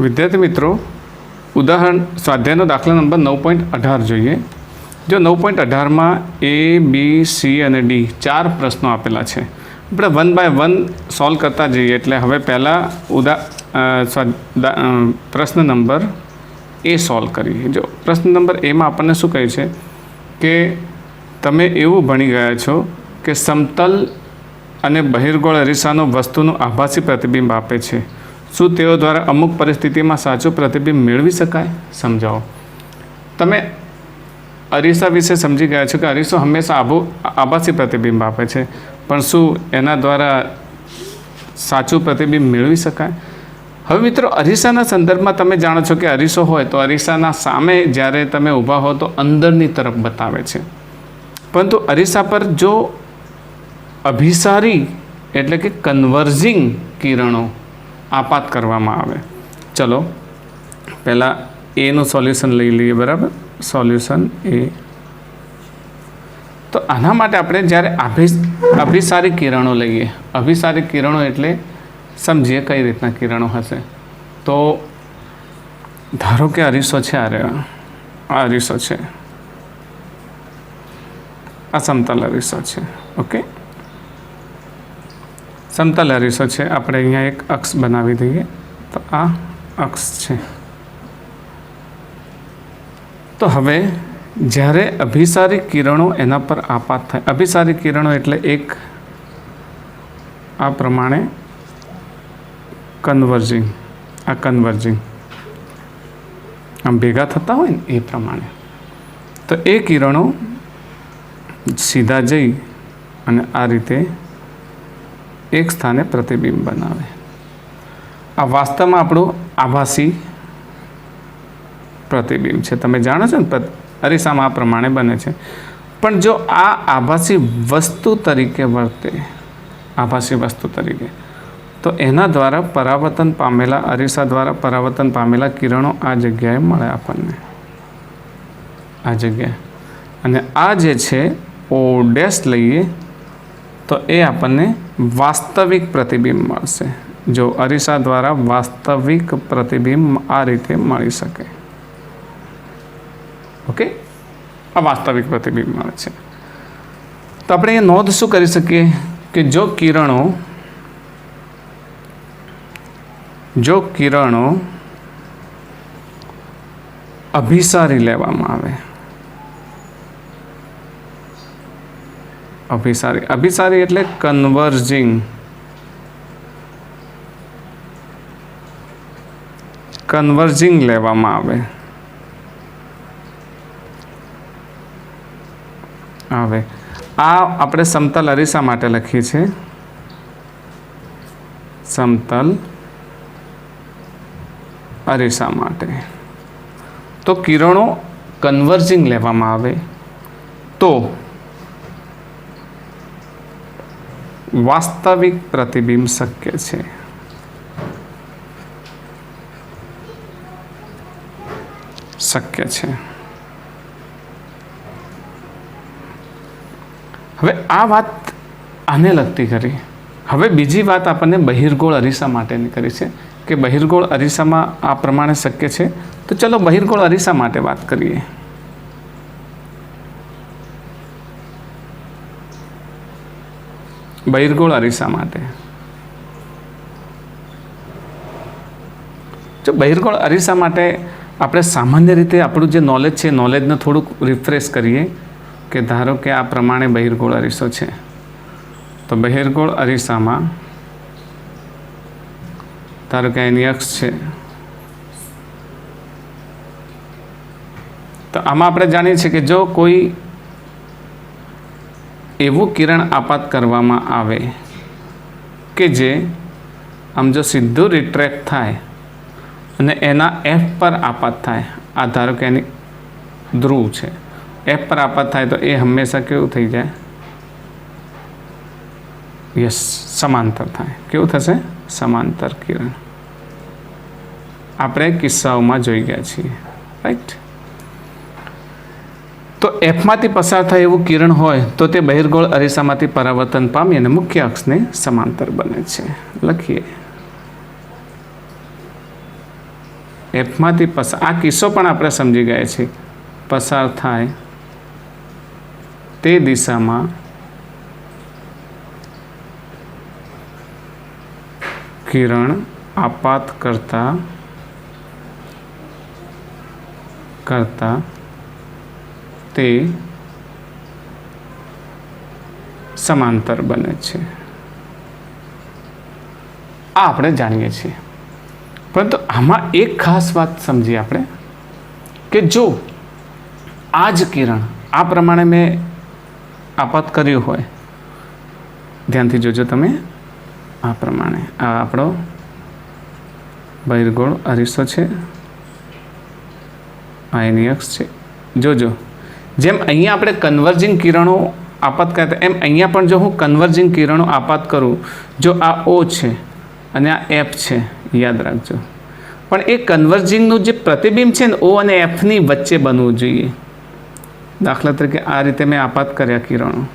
વિદ્યાર્થી મિત્રો, ઉદાહરણ સ્વાધ્યાયનો દાખલા નંબર 9.18 જોઈએ. જો 9.18માં A, B, C અને D 4 પ્રશ્નો આપેલા છે. આપણે 1 બાય 1 સોલ્વ કરતા જઈએ. એટલે હવે પહેલાં પ્રશ્ન નંબર A સોલ્વ કરીએ. જો પ્રશ્ન નંબર Aમાં આપણને શું કહે છે કે તમે એવું ભણી ગયા છો કે સમતલ અને બહિર્ગોળ અરીસાનો વસ્તુનું આભાસી પ્રતિબિંબ આપે છે. શું તેઓ દ્વારા અમુક પરિસ્થિતિમાં સાચું પ્રતિબિંબ મેળવી શકાય? સમજાવો. તમે અરીસા વિશે સમજી ગયા છો કે અરીસો હંમેશા આભાસી પ્રતિબિંબ આપે છે, પણ શું એના દ્વારા સાચું પ્રતિબિંબ મેળવી શકાય? હવે મિત્રો, અરીસાના સંદર્ભમાં તમે જાણો છો કે અરીસો હોય તો અરીસાના સામે જ્યારે તમે ઊભા હો તો અંદરની તરફ બતાવે છે, પરંતુ અરીસા પર જો અભિસારી એટલે કે કન્વર્જિંગ કિરણો આપાત કરવામાં આવે. ચલો પહેલાં એનું સોલ્યુશન લઈ લઈએ. બરાબર, સોલ્યુશન એ. તો આના માટે આપણે જ્યારે અભિસારી કિરણો લઈએ, અભિસારી કિરણો એટલે સમજીએ કઈ રીતના કિરણો હશે. તો ધારો કે અરીસો છે, આ અરીસો છે, આ સમતલ અરીસો છે. ઓકે, સમતલ અરીસો છે. આપણે અહીંયા એક અક્ષ બનાવી દઈએ. તો આ અક્ષ છે. તો હવે જ્યારે અભિસારી કિરણો એના પર આપાત થાય, અભિસારી કિરણો એટલે એક આ પ્રમાણે કન્વર્જિંગ, આ કન્વર્જિંગ આમ ભેગા થતા હોય ને એ પ્રમાણે, તો એ કિરણો સીધા જઈ અને આ રીતે એક સ્થાને પ્રતિબિંબ બનાવે. આ વાસ્તવમાં આપણું આભાસી પ્રતિબિંબ છે. તમે જાણો છો ને, અરીસામાં આ પ્રમાણે બને છે. પણ જો આ આભાસી વસ્તુ તરીકે વર્તે, આભાસી વસ્તુ તરીકે, તો એના દ્વારા પરાવર્તન પામેલા, અરીસા દ્વારા પરાવર્તન પામેલા કિરણો આ જગ્યાએ મળે આપણને, આ જગ્યાએ. અને આ જે છે O ડેશ લઈએ તો એ આપણને વાસ્તવિક પ્રતિબિંબ મળશે. જો અરીસા દ્વારા વાસ્તવિક પ્રતિબિંબ આ રીતે મળી શકે. ઓકે, આ વાસ્તવિક પ્રતિબિંબ મળે છે. તો આપણે એ નોંધ શું કરી શકીએ કે જો કિરણો અભિસારી લેવામાં આવે, અભિસારી એટલે કન્વર્જિંગ લેવામાં આવે. હવે આ આપણે સમતલ અરીસા માટે લખીએ છીએ, સમતલ અરીસા માટે. તો કિરણો કન્વર્જિંગ લેવામાં આવે તો વાસ્તવિક પ્રતિબિંબ શક્ય છે. હવે આ વાત આને લગતી કરી. હવે બીજી વાત આપણને બહિર્ગોળ અરીસા માટેની કરી છે કે બહિર્ગોળ અરીસામાં આ પ્રમાણે શક્ય છે. તો ચલો બહિર્ગોળ અરીસા માટે વાત કરીએ. બહિર્ગોળ અરીસા માટે, જો બહિર્ગોળ અરીસા માટે આપણે સામાન્ય રીતે આપણું જે નોલેજ છે, નોલેજને થોડુંક રિફ્રેશ કરીએ કે ધારો કે આ પ્રમાણે બહિર્ગોળ અરીસો છે. તો બહિર્ગોળ અરીસામાં ધારો કે એની અક્ષ છે. તો આમાં આપણે જાણીએ છીએ કે જો કોઈ એવું કિરણ આપાત કરવામાં આવે કે જે આમ જો સીધું રિટ્રેક્ટ થાય અને એના F પર આપાત થાય, આ ધારો કે એની ધ્રુવ છે, F પર આપાત થાય તો એ હંમેશા કેવું થઈ જાય? યસ, સમાંતર થાય. કેવું થશે? સમાંતર કિરણ. આપણે કિસ્સાઓમાં જોઈ ગયા છીએ, રાઈટ? તો Fમાંથી પસાર થાય એવું કિરણ હોય તો તે બહિર્ગોળ અરીસામાંથી પરાવર્તન પામી અને મુખ્ય અક્ષને સમાંતર બને છે. લખીએ. એફમાંથી પસાર, આ કિસ્સો પણ આપણે સમજી ગયા છીએ, પસાર થાય તે દિશામાં કિરણ આપાત કરતા તે સમાંતર બને છે, આ આપણે જાણીએ છીએ. પરંતુ આમાં એક ખાસ વાત સમજીએ આપણે કે જો આ જ કિરણ આ પ્રમાણે મેં આપાત કર્યું હોય, ધ્યાનથી જોજો તમે, આ પ્રમાણે આ આપણો બહિર્ગોળ અરીસો છે, આ એની અક્ષ છે. જોજો જેમ અહીંયા આપણે કન્વર્જિંગ કિરણો આપાત કરતા એમ અહીંયા પણ જો હું કન્વર્જિંગ કિરણો આપાત કરું, જો આ O છે અને આ F છે, યાદ રાખજો. પણ એ કન્વર્જિંગનું જે પ્રતિબિંબ છે ને O અને Fની વચ્ચે બનવું જોઈએ. દાખલા તરીકે આ રીતે મેં આપાત કર્યા કિરણો,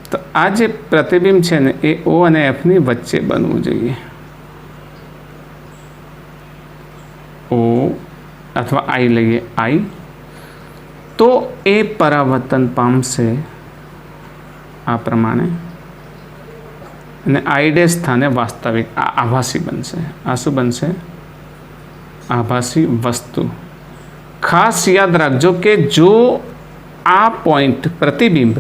તો આ જે પ્રતિબિંબ છે ને એ O અને Fની વચ્ચે બનવું જોઈએ. O અથવા I લઈએ, I, તો એ પરાવર્તન પામશે આ પ્રમાણે અને I' સ્થાને વાસ્તવિક આ આભાસી બનશે. આ શું બનશે? આભાસી વસ્તુ. ખાસ યાદ રાખજો કે જો આ પોઈન્ટ પ્રતિબિંબ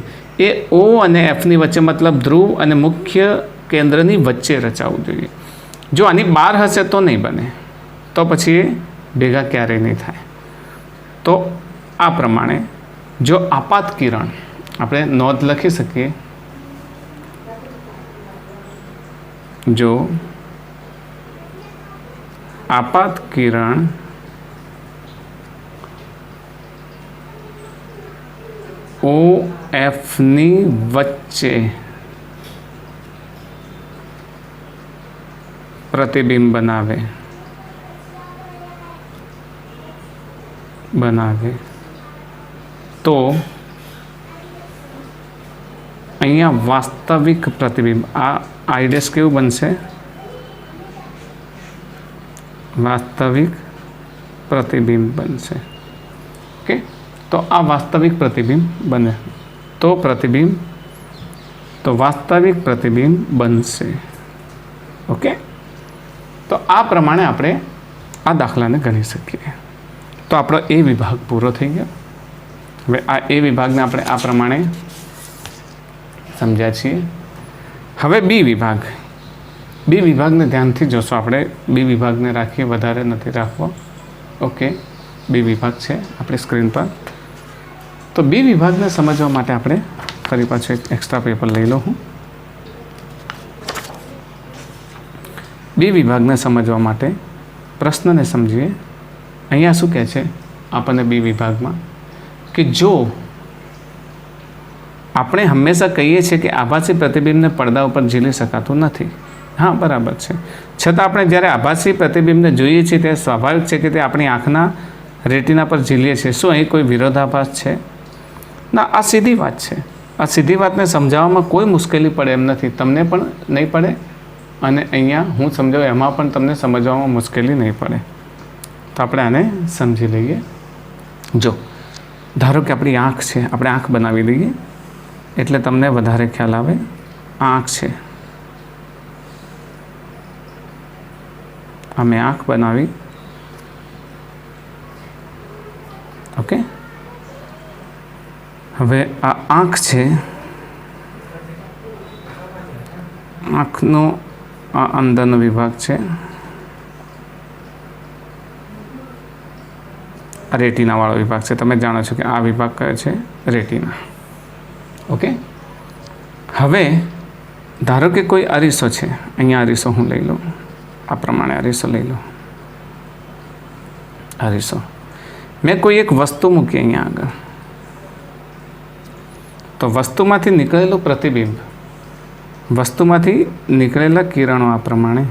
એ O અને Fની વચ્ચે, મતલબ ધ્રુવ અને મુખ્ય કેન્દ્રની વચ્ચે રચાવું જોઈએ. જો આની બહાર હશે તો નહીં બને, તો પછી એ ભેગા ક્યારેય નહીં થાય. તો આ પ્રમાણે જો આપાત કિરણ, આપણે નોંધ લખી શકીએ, જો આપાત કિરણ O Fની વચ્ચે પ્રતિબિંબ બનાવે તો અહીંયા વાસ્તવિક પ્રતિબિંબ, આ I' કેવું બનશે? વાસ્તવિક પ્રતિબિંબ બનશે. ઓકે, તો આ વાસ્તવિક પ્રતિબિંબ બને તો વાસ્તવિક પ્રતિબિંબ બનશે. ઓકે, તો આ પ્રમાણે આપણે આ દાખલાને ગણી શકીએ. તો આપણો એ વિભાગ પૂરો થઈ ગયો. હવે આ એ વિભાગને આપણે આ પ્રમાણે સમજ્યા છીએ. હવે બી વિભાગને ધ્યાનથી જોશો. આપણે બી વિભાગને રાખીએ, વધારે નથી રાખવો. ઓકે, બી વિભાગ છે આપણી સ્ક્રીન પર. તો બી વિભાગને સમજવા માટે આપણે ફરી પાછું એક એક્સ્ટ્રા પેપર લઈ લો. હું બી વિભાગને સમજવા માટે પ્રશ્નને સમજીએ. અહીંયા શું કહે છે આપણને બી વિભાગમાં કે જો આપણે હંમેશા કહીએ છીએ કે આભાસી પ્રતિબિંબને પડદા ઉપર ઝીલી શકાતું નથી. હા, બરાબર છે. છતાં આપણે જ્યારે આભાસી પ્રતિબિંબને જોઈએ છીએ તે સ્વાભાવિક છે કે તે આપણી આંખના રેટિના પર ઝીલીએ છીએ. શું અહીં કોઈ વિરોધાભાસ છે? ના, આ સીધી વાત છે. આ સીધી વાતને સમજાવવામાં કોઈ મુશ્કેલી પડે એમ નથી. તમને પણ નહીં પડે અને અહીંયા હું સમજાવું એમાં પણ તમને સમજવામાં મુશ્કેલી નહીં પડે. તો આપણે આને સમજી લઈએ. જો ધારો કે આપણી આંખ છે, આપણે આંખ બનાવી દઈએ એટલે તમને વધારે ખ્યાલ આવે. આંખ છે, અમે આંખ બનાવી. ઓકે, હવે આ આંખ છે, આંખનો આ અંદરનો વિભાગ છે, રેટિનાવાળો વિભાગ છે. તમે જાણો છો કે આ વિભાગ કયો છે? રેટિના. ઓકે, હવે ધારો કે કોઈ અરીસો છે, અહીંયા અરીસો હું લઈ લઉં, આ પ્રમાણે અરીસો લઈ લઉં. અરીસો મેં કોઈ એક વસ્તુ મૂકી અહીંયા આગળ, તો વસ્તુમાંથી નીકળેલું પ્રતિબિંબ, વસ્તુમાંથી નીકળેલા કિરણો આ પ્રમાણે,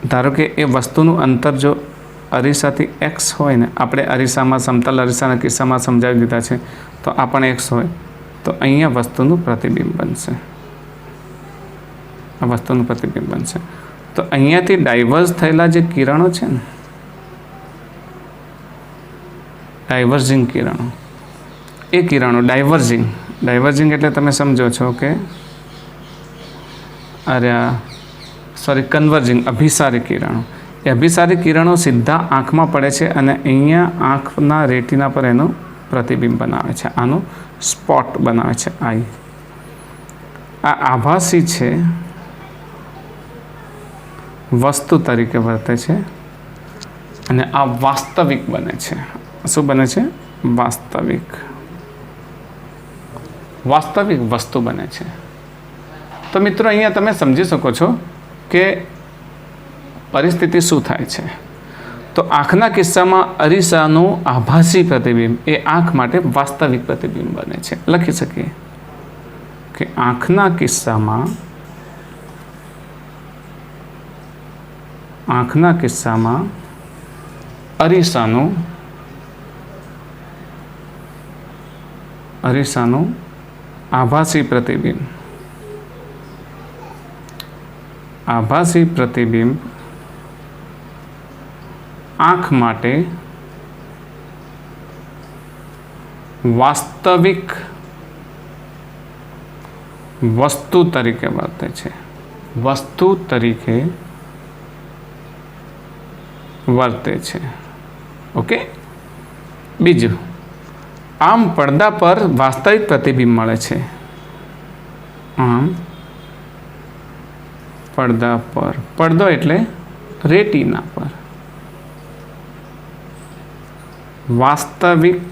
ધારો કે એ વસ્તુનું અંતર જો અરીસાથી x હોય ને, આપણે અરીસામાં સમતલ અરીસાના કિસ્સામાં સમજાવી દીધા છે, તો આ પણ x હોય, તો અહીંયા વસ્તુનું પ્રતિબિંબ બનશે. આ વસ્તુનું પ્રતિબિંબ બનશે. તો અહીંયાથી ડાયવર્સ થયેલા જે કિરણો છે ને, ડાયવર્જિંગ કિરણો, એ કિરણો ડાયવર્જિંગ એટલે તમે સમજો છો કે કન્વર્જિંગ અભિસારી કિરણો, એ અભિસારી કિરણો સીધા આંખમાં પડે છે અને અહીંયા આંખના રેટિના પર એનું પ્રતિબિંબ બનાવે છે, આનું સ્પોટ બનાવે છે આઈ. આ આભાસી છે, વસ્તુ તરીકે વર્તે છે અને આ વાસ્તવિક બને છે. શું બને છે? વાસ્તવિક વસ્તુ બને છે. તો મિત્રો અહીંયા તમે સમજી શકો છો કે પરિસ્થિતિ શું થાય છે. તો આંખના કિસ્સામાં અરીસાનું આભાસી પ્રતિબિંબ એ આંખ માટે વાસ્તવિક પ્રતિબિંબ બને છે. લખી શકીએ કે આંખના કિસ્સામાં અરીસાનું આભાસી પ્રતિબિંબ આંખ માટે વાસ્તવિક વસ્તુ તરીકે વર્તે છે. ઓકે. બીજું, આમ પડદા પર વાસ્તવિક પ્રતિબિંબ મળે છે. પડદો એટલે રેટિના પર વાસ્તવિક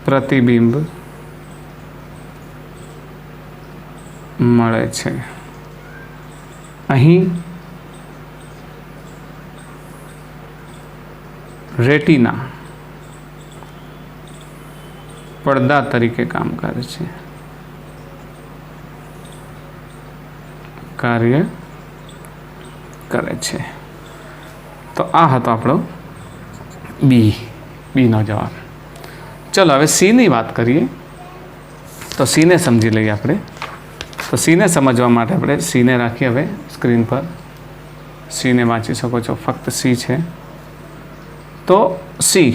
પ્રતિબિંબ મળે છે. અહીં રેટિના પડદા તરીકે કાર્ય કરે છે. તો આ હતો આપણો બીનો જવાબ. ચલો હવે સીની વાત કરીએ. તો સીને સમજી લઈએ આપણે. તો સીને સમજવા માટે આપણે સીને રાખીએ હવે સ્ક્રીન પર. સીને વાંચી શકો છો, ફક્ત સી છે. તો સી,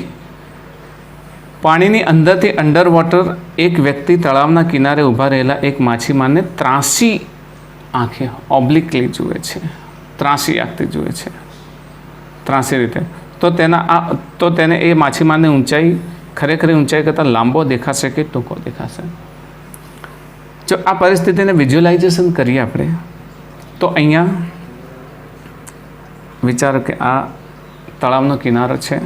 પાણીની અંદરથી અંડર વોટર એક વ્યક્તિ તળાવના કિનારે ઊભા રહેલા એક માછીમારને ત્રાસી આંખે ઓબ્લિકલી જુએ છે. ત્રાસી આંખથી જુએ છે, ત્રાસી રીતે. તો તેને એ માછીમારની ઊંચાઈ ખરેખર ઊંચાઈ કરતાં લાંબો દેખાશે કે ટૂંકો દેખાશે? જો આ પરિસ્થિતિને વિઝ્યુઅલાઇઝેશન કરીએ આપણે, તો અહીંયા વિચારો કે આ તળાવનો કિનારો છે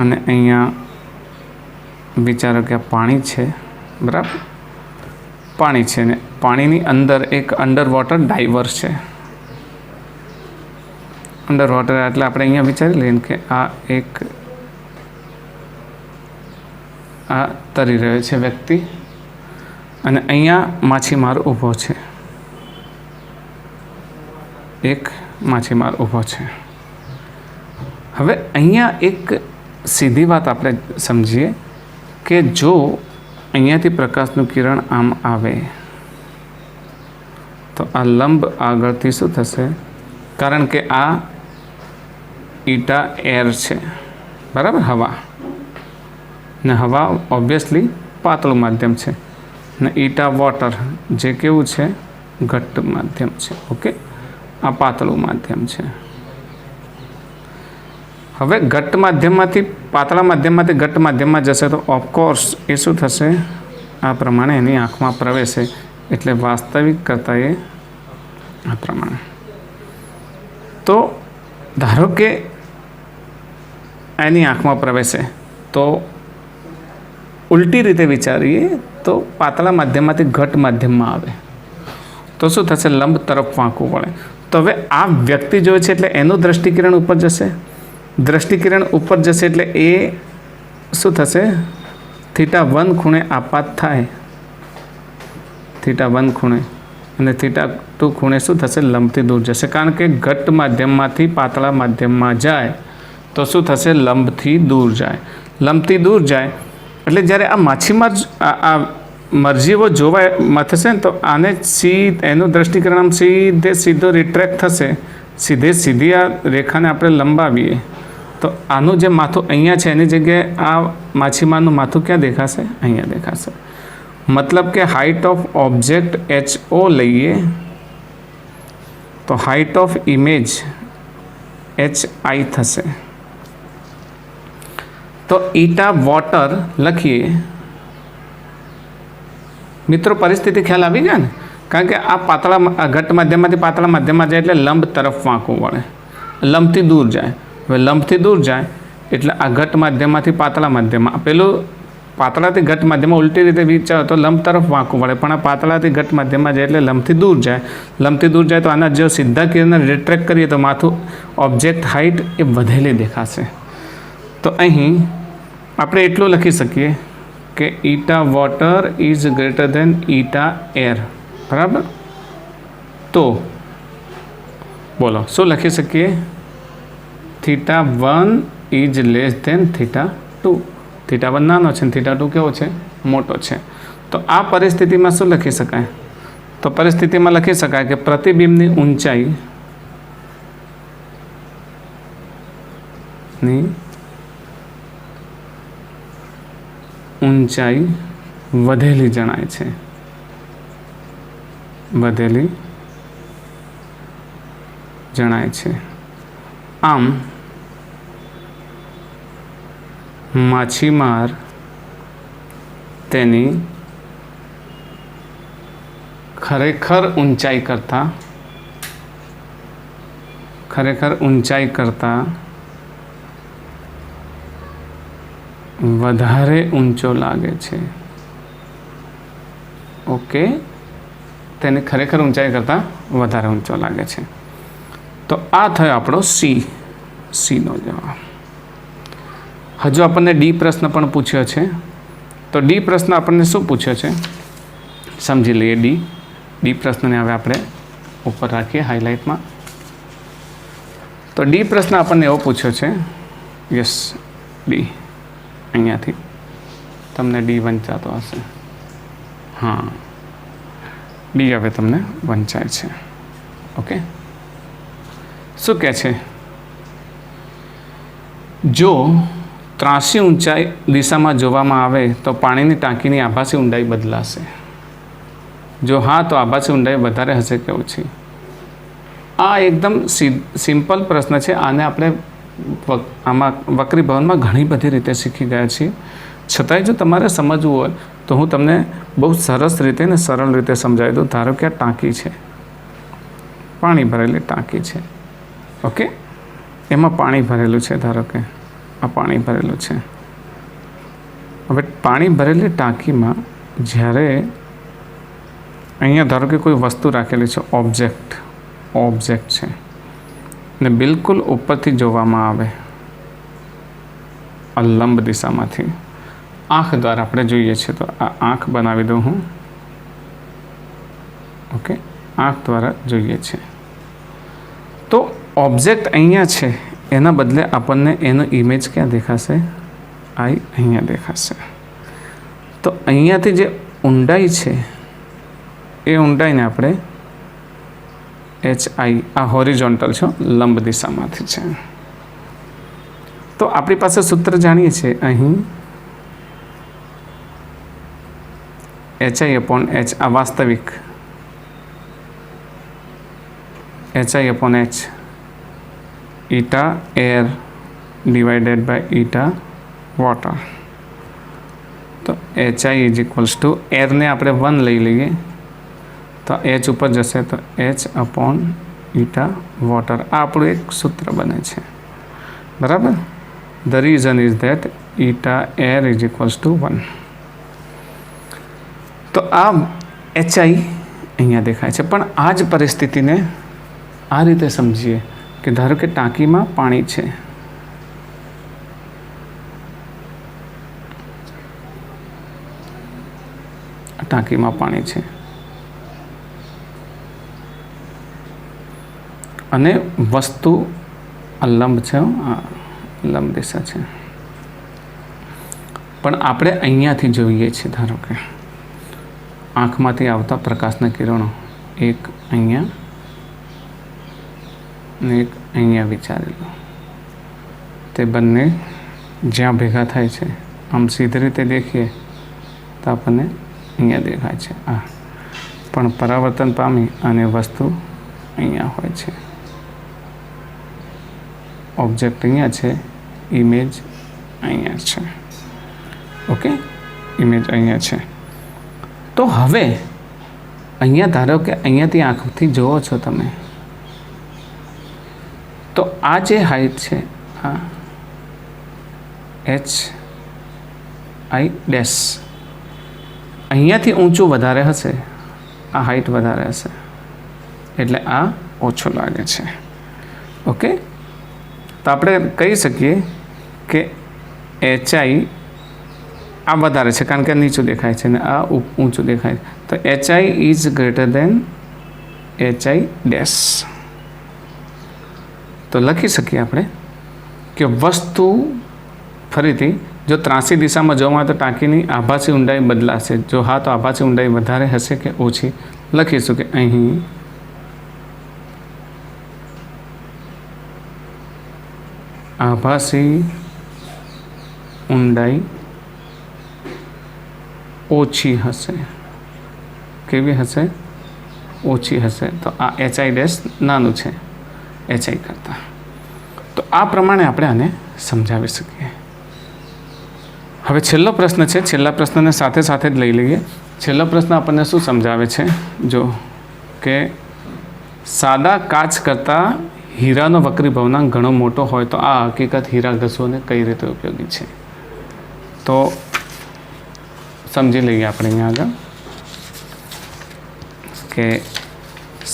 અને અહીંયા વિચારો કે આ પાણી છે, બરાબર? પાણી છે ને પાણીની અંદર એક અંડર વોટર ડાઈવર છે. અંડર વોટર એટલે આપણે અહીંયા વિચારી લઈએ કે આ તરી રહ્યો છે વ્યક્તિ અને અહીંયા માછીમાર ઊભો છે, એક માછીમાર ઊભો છે. હવે અહીંયા એક સીધી વાત આપણે સમજીએ કે જો અહીંયાથી પ્રકાશનું કિરણ આમ આવે તો આ લંબ આગળથી શું થશે? કારણ કે આ ઈટા એર છે, બરાબર? હવા, ને હવા ઓબ્વિયસલી પાતળું માધ્યમ છે ને ઈટા વોટર જે કેવું છે? ઘટ્ટ માધ્યમ છે. ઓકે, આ પાતળું માધ્યમ છે. હવે ઘટ્ટ માધ્યમમાંથી પાતળા માધ્યમમાંથી ઘટ્ટ માધ્યમમાં જશે તો ઓફકોર્સ એ શું થશે? આ પ્રમાણે એની આંખમાં પ્રવેશે. એટલે વાસ્તવિક કરતાં એ આ પ્રમાણે. તો ધારો કે એની આંખમાં પ્રવેશે તો ઉલટી રીતે વિચારીએ તો પાતળા માધ્યમમાંથી ઘટ્ટ માધ્યમમાં આવે તો શું થશે? લંબ તરફ વાંકવું પડે. તો હવે આ વ્યક્તિ જોવે છે એટલે એનું દ્રષ્ટિકિરણ ઉપર જશે. દ્રષ્ટિકિરણ ઉપર જશે એટલે એ શું થશે? θ1 ખૂણે આપાત થાય, θ1 ખૂણે, અને θ2 ખૂણે શું થશે? લંબથી દૂર જશે. કારણ કે ઘટ્ટ માધ્યમમાંથી પાતળા માધ્યમમાં જાય તો શું થશે? લંબથી દૂર જાય. લંબથી દૂર જાય એટલે જ્યારે આ માછીમાર આ મરજીવો જોવા થશે ને તો આને એનું દ્રષ્ટિકરણ આમ સીધો રિટ્રેક્ટ થશે, સીધી આ રેખાને આપણે લંબાવીએ તો આનું જે માથું અહીંયા છે એની જગ્યાએ આ માછીમારનું માથું ક્યાં દેખાશે? અહીંયા દેખાશે. મતલબ કે હાઇટ ઓફ ઓબ્જેક્ટ HO લઈએ તો હાઇટ ઓફ ઇમેજ HI થશે. તો ઈટા વોટર લખીએ. મિત્રો પરિસ્થિતિ ખ્યાલ આવી ગયા ને? કારણ કે આ પાતળા ઘટ્ટ માધ્યમમાંથી પાતળા માધ્યમમાં જાય એટલે લંબ તરફ વાંકવું વળે, લંબથી દૂર જાય. હવે લંબથી દૂર જાય એટલે આ ઘટ્ટ માધ્યમમાંથી પાતળા માધ્યમમાં, પેલું પાતળાથી ઘટ્ટ માધ્યમમાં ઉલટી રીતે વિચારો તો લંબ તરફ વાંકવું વળે, પણ આ પાતળાથી ઘટ્ટ માધ્યમમાં જાય એટલે લંબથી દૂર જાય. લંબથી દૂર જાય તો આના જો સીધા કિરણને રિટ્રેક્ટ કરીએ તો માથું ઓબ્જેક્ટ હાઇટ એ વધેલી દેખાશે. તો અહીં આપણે એટલું લખી શકીએ કે eta water is greater than eta air. બરાબર? તો બોલો શું લખી શકીએ? θ1 ઇઝ લેસ દેન θ2. θ1 નાનો છે ને θ2 કેવો છે? મોટો છે. તો આ પરિસ્થિતિમાં શું લખી શકાય? તો પરિસ્થિતિમાં લખી શકાય કે પ્રતિબિંબની ઊંચાઈ વધેલી જણાય છે. વધેલી જણાય છે. આમ માછીમાર તેની ખરેખર ઊંચાઈ કરતાં વધારે ઊંચો લાગે છે. ઓકે, તેની ખરેખર ઊંચાઈ કરતાં વધારે ઊંચો લાગે છે. તો આ થયો આપણો સીનો જવાબ. હજુ આપણને ડી પ્રશ્ન પણ પૂછ્યો છે. તો ડી પ્રશ્ન આપણને શું પૂછ્યો છે સમજી લઈએ. ડી પ્રશ્નને હવે આપણે ઉપર રાખીએ હાઇલાઇટમાં. તો ડી પ્રશ્ન આપણને એવો પૂછ્યો છે, યસ ડી, અહીંયાથી તમને ડી વંચાતો હશે. હા, ડી હવે તમને વંચાય છે. ઓકે, શું કહે છે? જો ત્રાસી ઊંચાઈ દિશામાં જોવામાં આવે તો પાણીની ટાંકીની આભાસી ઊંડાઈ બદલાશે. જો હા તો આભાસી ઊંડાઈ વધારે હશે કે ઓછી? આ એકદમ સિમ્પલ પ્રશ્ન છે. આને આપણે આમાં વક્રીભવનમાં ઘણી બધી રીતે શીખી ગયા છીએ. છતાંય જો તમારે સમજવું હોય તો હું તમને બહુ સરસ રીતે ને સરળ રીતે સમજાવી દઉં. ધારો કે આ ટાંકી છે, પાણી ભરેલી ટાંકી છે. ઓકે, એમાં પાણી ભરેલું છે. ધારો કે આ પાણી ભરેલું છે. હવે પાણી ભરેલી ટાંકીમાં જ્યારે અહીંયા ધારો કે કોઈ વસ્તુ રાખેલી છે, ઓબ્જેક્ટ છે, ને બિલકુલ ઉપરથી જોવામાં આવે આ લંબ દિશામાંથી, આંખ દ્વારા આપણે જોઈએ છીએ. તો આ આંખ બનાવી દઉં હું. ઓકે, આંખ દ્વારા જોઈએ છે. તો ઓબ્જેક્ટ અહીંયા છે, એના બદલે આપણને એનો ઇમેજ ક્યાં દેખાશે? અહીંયા દેખાશે. તો અહીંયાથી જે ઊંડાઈ છે એ ઊંડાઈને આપણે HI, આ હોરિઝોન્ટલ છે, લંબ દિશામાંથી છે. તો આપણી પાસે સૂત્ર જાણીએ છીએ અહીં HI/H, આ વાસ્તવિક HI/H eta air divided by eta water. તો HI એરને આપણે 1 લઈ લઈએ તો H ઉપર જશે તો H/ઈટા વોટર. આ આપણું એક સૂત્ર બને છે. બરાબર? The reason is that eta air =1. તો આ HI અહીંયા દેખાય છે. પણ આ જ પરિસ્થિતિને આ રીતે સમજીએ કે ધારો કે ટાંકીમાં પાણી છે, ટાંકીમાં પાણી છે અને વસ્તુ આ લંબ છે, આ લંબ દિશા છે, પણ આપણે અહીંયાથી જોઈએ છીએ. ધારો કે આંખમાંથી આવતા પ્રકાશના કિરણો, એક અહીંયા અને એક અહીંયા વિચારી લો. તે બંને જ્યાં ભેગા થાય છે, આમ સીધી રીતે દેખીએ તો આપણને અહીંયા દેખાય છે આ, પણ પરાવર્તન પામી અને વસ્તુ અહીંયા હોય છે. ઓબ્જેક્ટ અહીંયા છે, ઇમેજ અહીંયા છે. ઓકે, ઇમેજ અહીંયા છે. તો હવે અહીંયા ધારો કે અહીંયાથી આંખથી જુઓ છો તમે, તો આ જે હાઈટ છે આ HI ડેશ, અહીંયાથી ઊંચું વધારે હશે, આ હાઈટ વધારે હશે, એટલે આ ઓછો લાગે છે. ઓકે, તો આપણે કહી શકીએ કે HI આ વધારે છે કારણ કે નીચું દેખાય છે ને આ ઊંચું દેખાય છે, તો HI is greater then HI dash. તો લખી શકીએ આપણે કે વસ્તુ ફરીથી જો ત્રાસી દિશામાં જોવામાં તો ટાંકીની આભાસી ઊંડાઈ બદલાશે. જો હા તો આભાસી ઊંડાઈ વધારે હશે કે ઓછી, લખીશું કે અહીં આભાસી ઊંડાઈ ઓછી હશે. કેવી હશે? ઓછી હશે. તો આ HI ડેશ નાનું છે HI કરતાં. તો આ પ્રમાણે આપણે આને સમજાવી શકીએ. હવે છેલ્લો પ્રશ્ન છે, છેલ્લા પ્રશ્નને સાથે સાથે જ લઈ લઈએ. છેલ્લો પ્રશ્ન આપણને શું સમજાવે છે? જો કે સાદા કાચ કરતાં હીરાનો વક્રી ભવનાંક ઘણો મોટો હોય તો આ હકીકત હીરા ઘસોને કઈ રીતે ઉપયોગી છે? તો સમજી લઈએ આપણે અહીંયા આગળ કે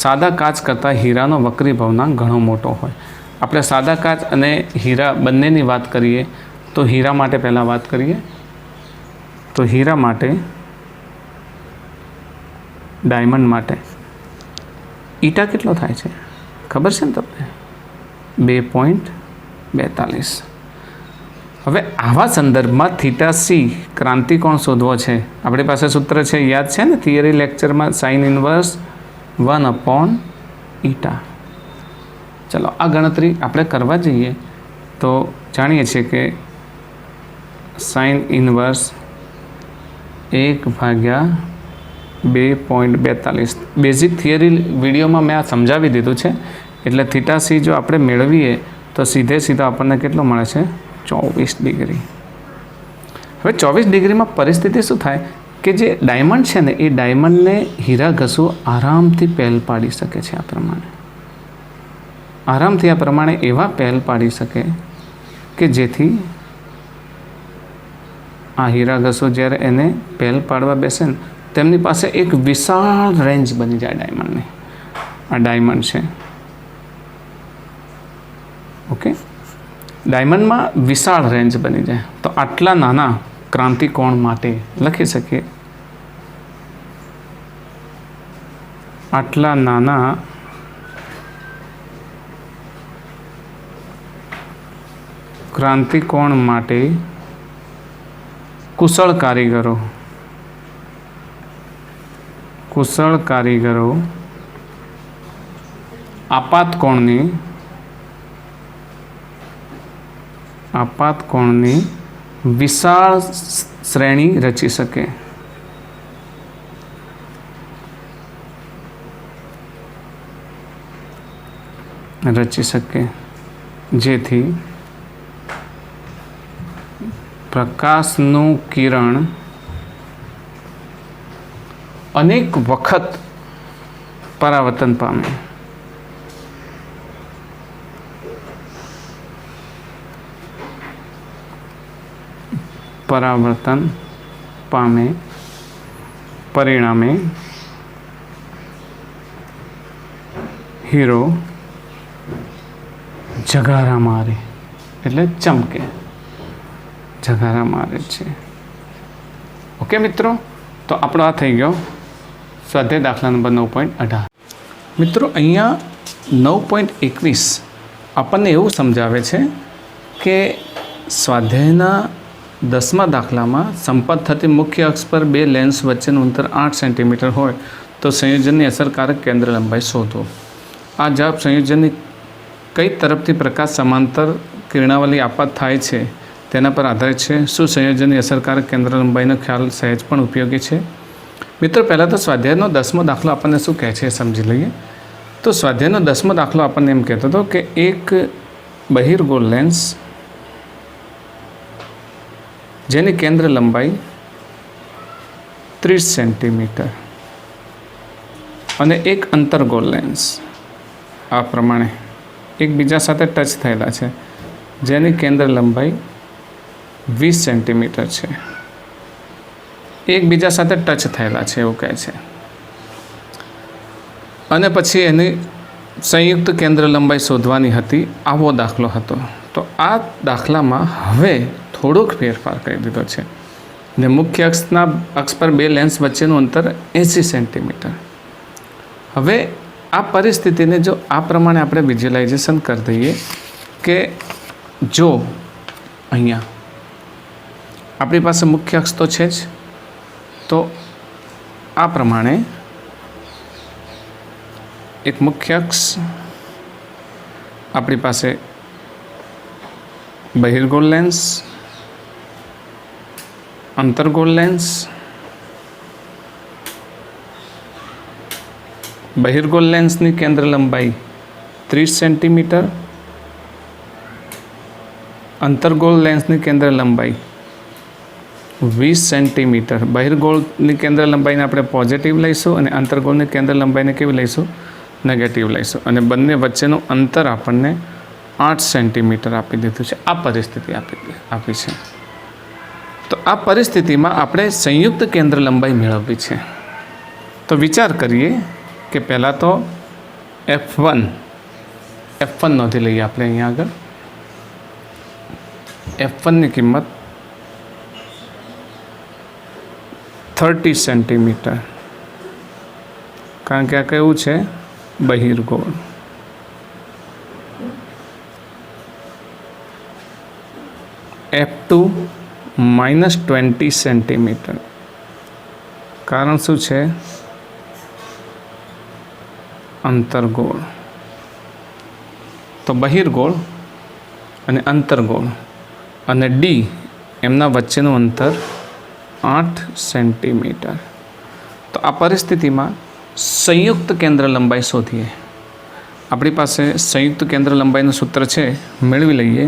સાદા કાચ કરતાં હીરાનો વક્રી ભવનાંક ઘણો મોટો હોય. આપણે સાદા કાચ અને હીરા બંનેની વાત કરીએ તો હીરા માટે પહેલાં વાત કરીએ તો હીરા માટે, ડાયમંડ માટે ઈટા કેટલો થાય છે ખબર છે ને તમને? 2.42. હવે આવા સંદર્ભમાં θc ક્રાંતિકોણ શોધવો છે. આપણી પાસે સૂત્ર છે, યાદ છે ને થિયરી લેક્ચરમાં, સાઇન ઇન્વર્સ 1/η. ચલો આ ગણતરી આપણે કરવા જઈએ તો જાણીએ છીએ કે સાઇન ઇન્વર્સ 1/2.42. બેઝિક થિયરી વિડીયોમાં મેં આ સમજાવી દીધું છે. એટલે θc જો આપણે મેળવીએ તો સીધો આપણને કેટલો મળે છે? 24 ડિગ્રી. હવે 24 ડિગ્રીમાં પરિસ્થિતિ શું થાય કે જે ડાયમંડ છે ને એ ડાયમંડને હીરા ઘસુ આરામથી પહેલ પાડી શકે છે. આરામથી આ પ્રમાણે એવા પહેલ પાડી શકે કે જેથી આ હીરા ઘસુ જ્યારે એને પહેલ પાડવા બેસે ને તેમની પાસે એક વિશાળ રેન્જ બની જાય ડાયમંડની. આ ડાયમંડ છે. ઓકે, ડાયમંડમાં વિશાળ રેન્જ બની જાય. તો આટલા નાના ક્રાંતિકોણ માટે લખી શકીએ, આટલા નાના ક્રાંતિકોણ માટે કુશળ કારીગરો આપાતકોણની વિશાળ શ્રેણી રચી શકે. જેથી પ્રકાશનું કિરણ અનેક વખત પરાવર્તન પામે. પરિણામે હીરો જગારા મારે, એટલે ચમકે, જગારા મારે છે. ઓકે મિત્રો, તો આપણો આ થઈ ગયો સ્વાધ્યાય દાખલા નંબર 9.18. મિત્રો અહીંયા 9.21 આપણને એવું સમજાવે છે કે સ્વાધ્યાયના 10મા દાખલામાં સંપર્ક થતી મુખ્ય અક્ષ પર બે લેન્સ વચ્ચેનું અંતર 8 સેન્ટીમીટર હોય તો સંયોજનની અસરકારક કેન્દ્ર લંબાઈ શોધો. આ જવાબ સંયોજનની કઈ તરફથી પ્રકાશ સમાંતર કિરણાવલી આપાત થાય છે તેના પર આધારિત છે. શું સંયોજનની અસરકારક કેન્દ્ર લંબાઈનો ખ્યાલ સહેજ પણ ઉપયોગી છે? મિત્રો, પહેલાં તો સ્વાધ્યાયનો 10મો દાખલો આપણને શું કહે છે એ સમજી લઈએ. તો સ્વાધ્યાયનો 10મો દાખલો આપણને એમ કહેતો હતો કે એક બહિર્ગોળ લેન્સ જેની કેન્દ્ર લંબાઈ 30 સેન્ટીમીટર અને એક અંતર્ગોળ લેન્સ આ પ્રમાણે એકબીજા સાથે ટચ થયેલા છે જેની કેન્દ્ર લંબાઈ 20 સેન્ટીમીટર છે. એકબીજા સાથે ટચ થયેલા છે એવું કહે છે. અને પછી એની સંયુક્ત કેન્દ્ર લંબાઈ શોધવાની હતી. આવો દાખલો હતો. તો આ દાખલામાં હવે થોડોક ફેરફાર કરી દીધો છે ને મુખ્ય અક્ષ પર બે લેન્સ વચ્ચેનું અંતર 80 સેન્ટીમીટર. હવે આ પરિસ્થિતિને જો આ પ્રમાણે આપણે વિઝ્યુલાઇઝેશન કરી દઈએ કે જો અહીંયા આપણી પાસે મુખ્ય અક્ષ તો છે જ, તો આ પ્રમાણે એક મુખ્ય અક્ષ, આપણી પાસે બહિર્ગોળ લેન્સ, અંતર્ગોળ લેન્સ, બહિર્ગોળ લેન્સની કેન્દ્ર લંબાઈ 30 સેન્ટીમીટર, અંતર્ગોળ લેન્સની કેન્દ્ર લંબાઈ 20 સેન્ટીમીટર. બહિર્ગોળની કેન્દ્ર લંબાઈને આપણે પોઝિટિવ લઈશું અને અંતર્ગોળની કેન્દ્ર લંબાઈને કેવી લઈશું? નેગેટિવ લઈશું. અને બંને વચ્ચેનું અંતર આપણને 8 સેન્ટીમીટર આપી દીધું છે. આ પરિસ્થિતિ આપી છે. તો આ પરિસ્થિતિમાં આપણે સંયુક્ત કેન્દ્ર લંબાઈ મેળવવી છે. તો વિચાર કરીએ કે પહેલાં તો F1 નોંધી લઈએ આપણે અહીંયા આગળ. F1ની કિંમત 30 સેન્ટીમીટર, કારણ કે આ કેવું છે? બહિર્ગોળ. F2 -20 સેન્ટીમીટર, કારણ શું છે? અંતર્ગોળ. તો બહિર્ગોળ અને અંતર્ગોળ અને D એમના વચ્ચેનું અંતર 8 સેન્ટીમીટર. તો આ પરિસ્થિતિમાં સંયુક્ત કેન્દ્ર લંબાઈ શોધીએ. આપણી પાસે સંયુક્ત કેન્દ્ર લંબાઈનું સૂત્ર છે, મેળવી લઈએ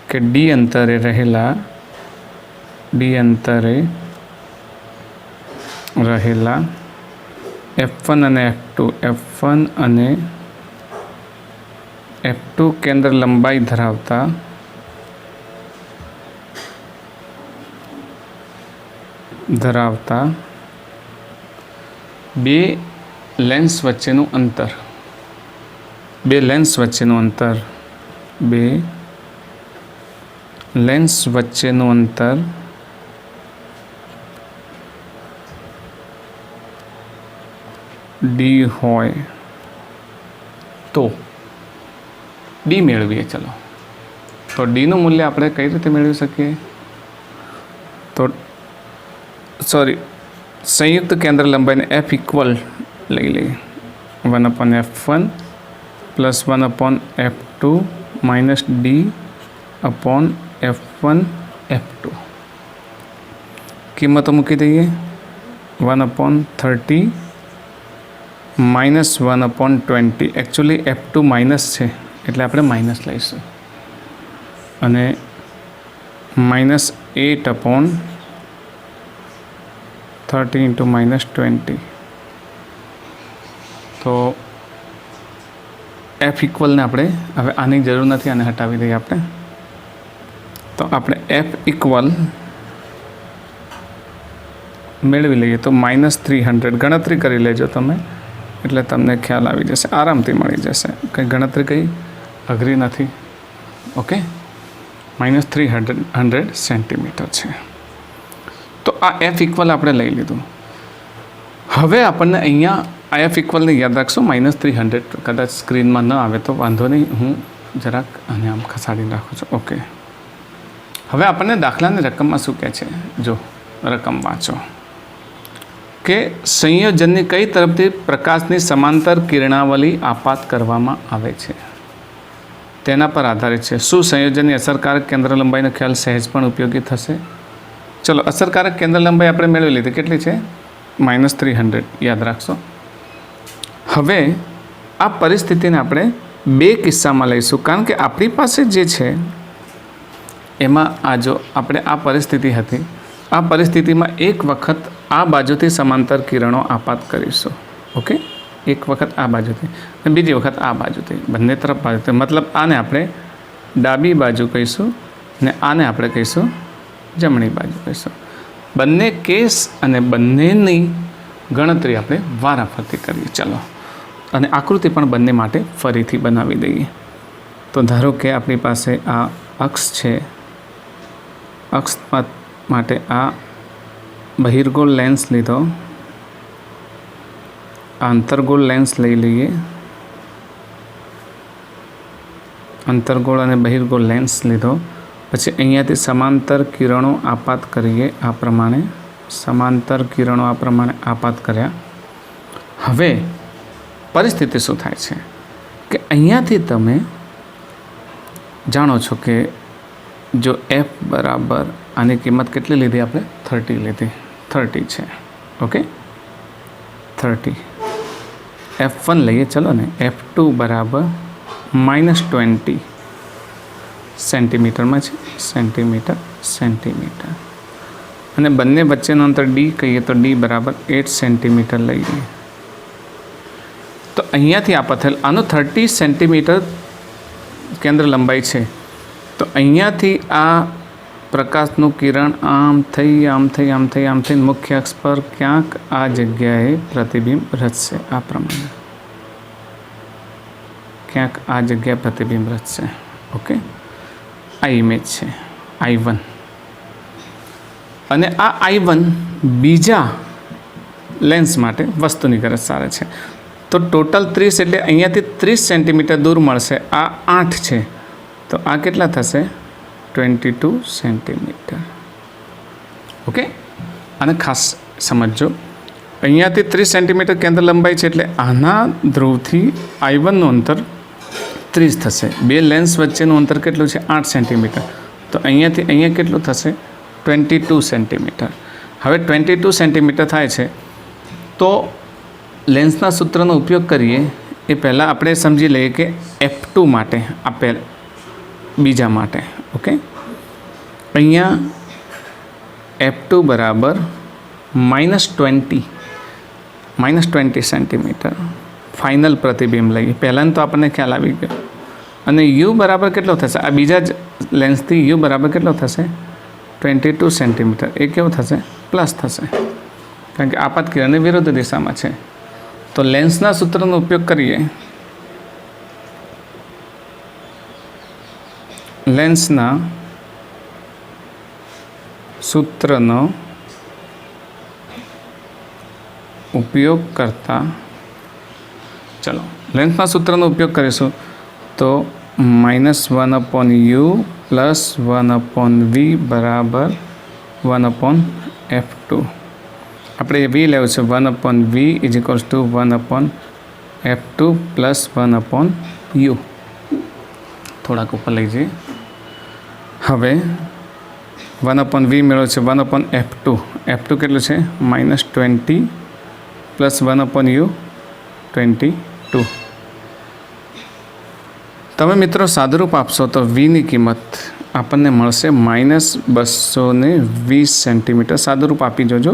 કે D અંતરે રહેલા F1 અને F2 કેન્દ્ર લંબાઈ ધરાવતા બે લેન્સ વચ્ચેનું અંતર D હોય તો D મેળવીએ. ચલો, તો Dનું મૂલ્ય આપણે કઈ રીતે મેળવી શકીએ? તો સંયુક્ત કેન્દ્ર લંબાઈને F ઇક્વલ લઈ લઈએ. 1/F1 + 1/F2 - D/F1 F2. કિંમતો મૂકી દઈએ. 1/30 - 1/20. એકચ્યુઅલી F2 માઇનસ છે એટલે આપણે માઇનસ લઈશું. અને -8/30 × -20. તો F ઇક્વલને આપણે હવે આની જરૂર નથી, આને હટાવી દઈએ આપણે. તો આપણે F ઇક્વલ મેળવી લઈએ તો -300. ગણતરી કરી લેજો તમે, એટલે તમને ખ્યાલ આવી જશે, આરામથી મળી જશે. કંઈ ગણતરી કંઈ અઘરી નથી. ઓકે, -300 સેન્ટીમીટર છે. તો આ F ઇક્વલ આપણે લઈ લીધું. હવે આપણને અહીંયા આ F ઇક્વલને યાદ રાખશો. -300 કદાચ સ્ક્રીનમાં ન આવે તો વાંધો નહીં, હું જરાક આને આમ ખસાડીને રાખું છું. ઓકે, હવે આપણને દાખલાની રકમમાં શું કહે છે, જો રકમ વાંચો કે સંયોજનની કઈ તરફથી પ્રકાશની સમાંતર કિરણાવલી આપાત કરવામાં આવે છે તેના પર આધારિત છે. શું સંયોજનની અસરકારક કેન્દ્ર લંબાઈનો ખ્યાલ સહેજ પણ ઉપયોગી થશે? ચલો, અસરકારક કેન્દ્ર લંબાઈ આપણે મેળવી લીધી, કેટલી છે? -300, યાદ રાખશો. હવે આ પરિસ્થિતિને આપણે બે કિસ્સામાં લઈશું, કારણ કે આપણી પાસે જે છે એમાં આ જો આપણે આ પરિસ્થિતિ હતી, આ પરિસ્થિતિમાં એક વખત આ બાજુથી સમાંતર કિરણો આપાત કરીશું. ઓકે, એક વખત આ બાજુથી અને બીજી વખત આ બાજુથી, બંને તરફ બાજુથી. મતલબ આને આપણે ડાબી બાજુ કહીશું ને આને આપણે કહીશું જમણી બાજુ કહીશું. બંને કેસ અને બંનેની ગણતરી આપણે વારાફરતી કરીએ. ચાલો, અને આકૃતિ પણ બંને માટે ફરીથી બનાવી દઈએ. તો ધારો કે આપણી પાસે આ અક્ષ છે, અક્ષ માટે આ બહિર્ગોળ લેન્સ લીધો, આ અંતર્ગોળ લેન્સ લઈ લઈએ, અંતર્ગોળ અને બહિર્ગોળ લેન્સ લીધો. પછી અહીંયાથી સમાંતર કિરણો આપાત કરીએ, આ પ્રમાણે સમાંતર કિરણો આ પ્રમાણે આપાત કર્યા. હવે પરિસ્થિતિ શું થાય છે કે અહીંયાથી તમે જાણો છો કે જો એફ બરાબર આની કિંમત કેટલી લીધી આપણે? 30 લીધી, 30 છે. ઓકે, 30. F1 લઈએ, ચલો ને. F2 બરાબર -20 સેન્ટીમીટરમાં છે, સેન્ટીમીટર. અને બંને વચ્ચેનું અંતર ડી કહીએ તો ડી બરાબર 8 સેન્ટીમીટર લઈએ. તો અહીંયાથી આપાત થયેલ આનું 30 સેન્ટીમીટર કેન્દ્ર લંબાઈ છે. તો અહીંયાથી આ પ્રકાશનું કિરણ આમ થઈ મુખ્ય અક્ષ પર ક્યાંક આ જગ્યાએ પ્રતિબિંબ રચશે, આ પ્રમાણે ક્યાંક આ જગ્યાએ પ્રતિબિંબ રચશે. ઓકે, આ ઇમેજ છે I1, અને આ I1 બીજા લેન્સ માટે વસ્તુની ગરજ સારે છે. તો ટોટલ 30 એટલે અહીંયાથી 30 સેન્ટીમીટર દૂર મળશે. આ 8 છે, તો આ કેટલા થશે? 22 સેન્ટીમીટર. ઓકે, અને ખાસ સમજો, અહીંયાથી 30 સેન્ટીમીટર કેન્દ્ર લંબાઈ છે, એટલે આના ધ્રુવથી I1નું અંતર 30 થશે. બે લેન્સ વચ્ચેનું અંતર કેટલું છે? 8 સેન્ટીમીટર. તો અહીંયાથી અહીંયા કેટલું થશે? 22 સેન્ટીમીટર. હવે 22 સેન્ટીમીટર થાય છે, તો લેન્સના સૂત્રનો ઉપયોગ કરીએ એ પહેલાં આપણે સમજી લઈએ કે F2 માટે આપેલ બીજા માટે. ઓકે, અહીંયા F2 બરાબર -20 સેન્ટીમીટર ફાઇનલ પ્રતિબિંબ લઈએ. પહેલાં તો આપણને ખ્યાલ આવી ગયો. અને U બરાબર કેટલો થશે? આ બીજા જ લેન્સથી U બરાબર કેટલો થશે? 22 સેન્ટીમીટર. એ કેવું થશે? પ્લસ થશે, કારણ કે આપાત કિરણની વિરુદ્ધ દિશામાં છે. તો લેન્સના સૂત્રનો ઉપયોગ કરીએ. લેન્સના સૂત્રનો ઉપયોગ કરતા, ચલો લેન્સના સૂત્રનો ઉપયોગ કરીશું તો -1/u + 1/v બરાબર 1/f2. આપણે v લેવું છે. 1/v = 1/f2 + 1/u. થોડાક ઉપર લઈ જઈએ. હવે 1/v મેળવ્યો છે, 1/f2. F2 કેટલું છે? -20 + 1/u 22. તમે મિત્રો સાદુરૂપ આપશો તો vની કિંમત આપણને મળશે -220 સેન્ટીમીટર. સાદુરૂપ આપી જોજો,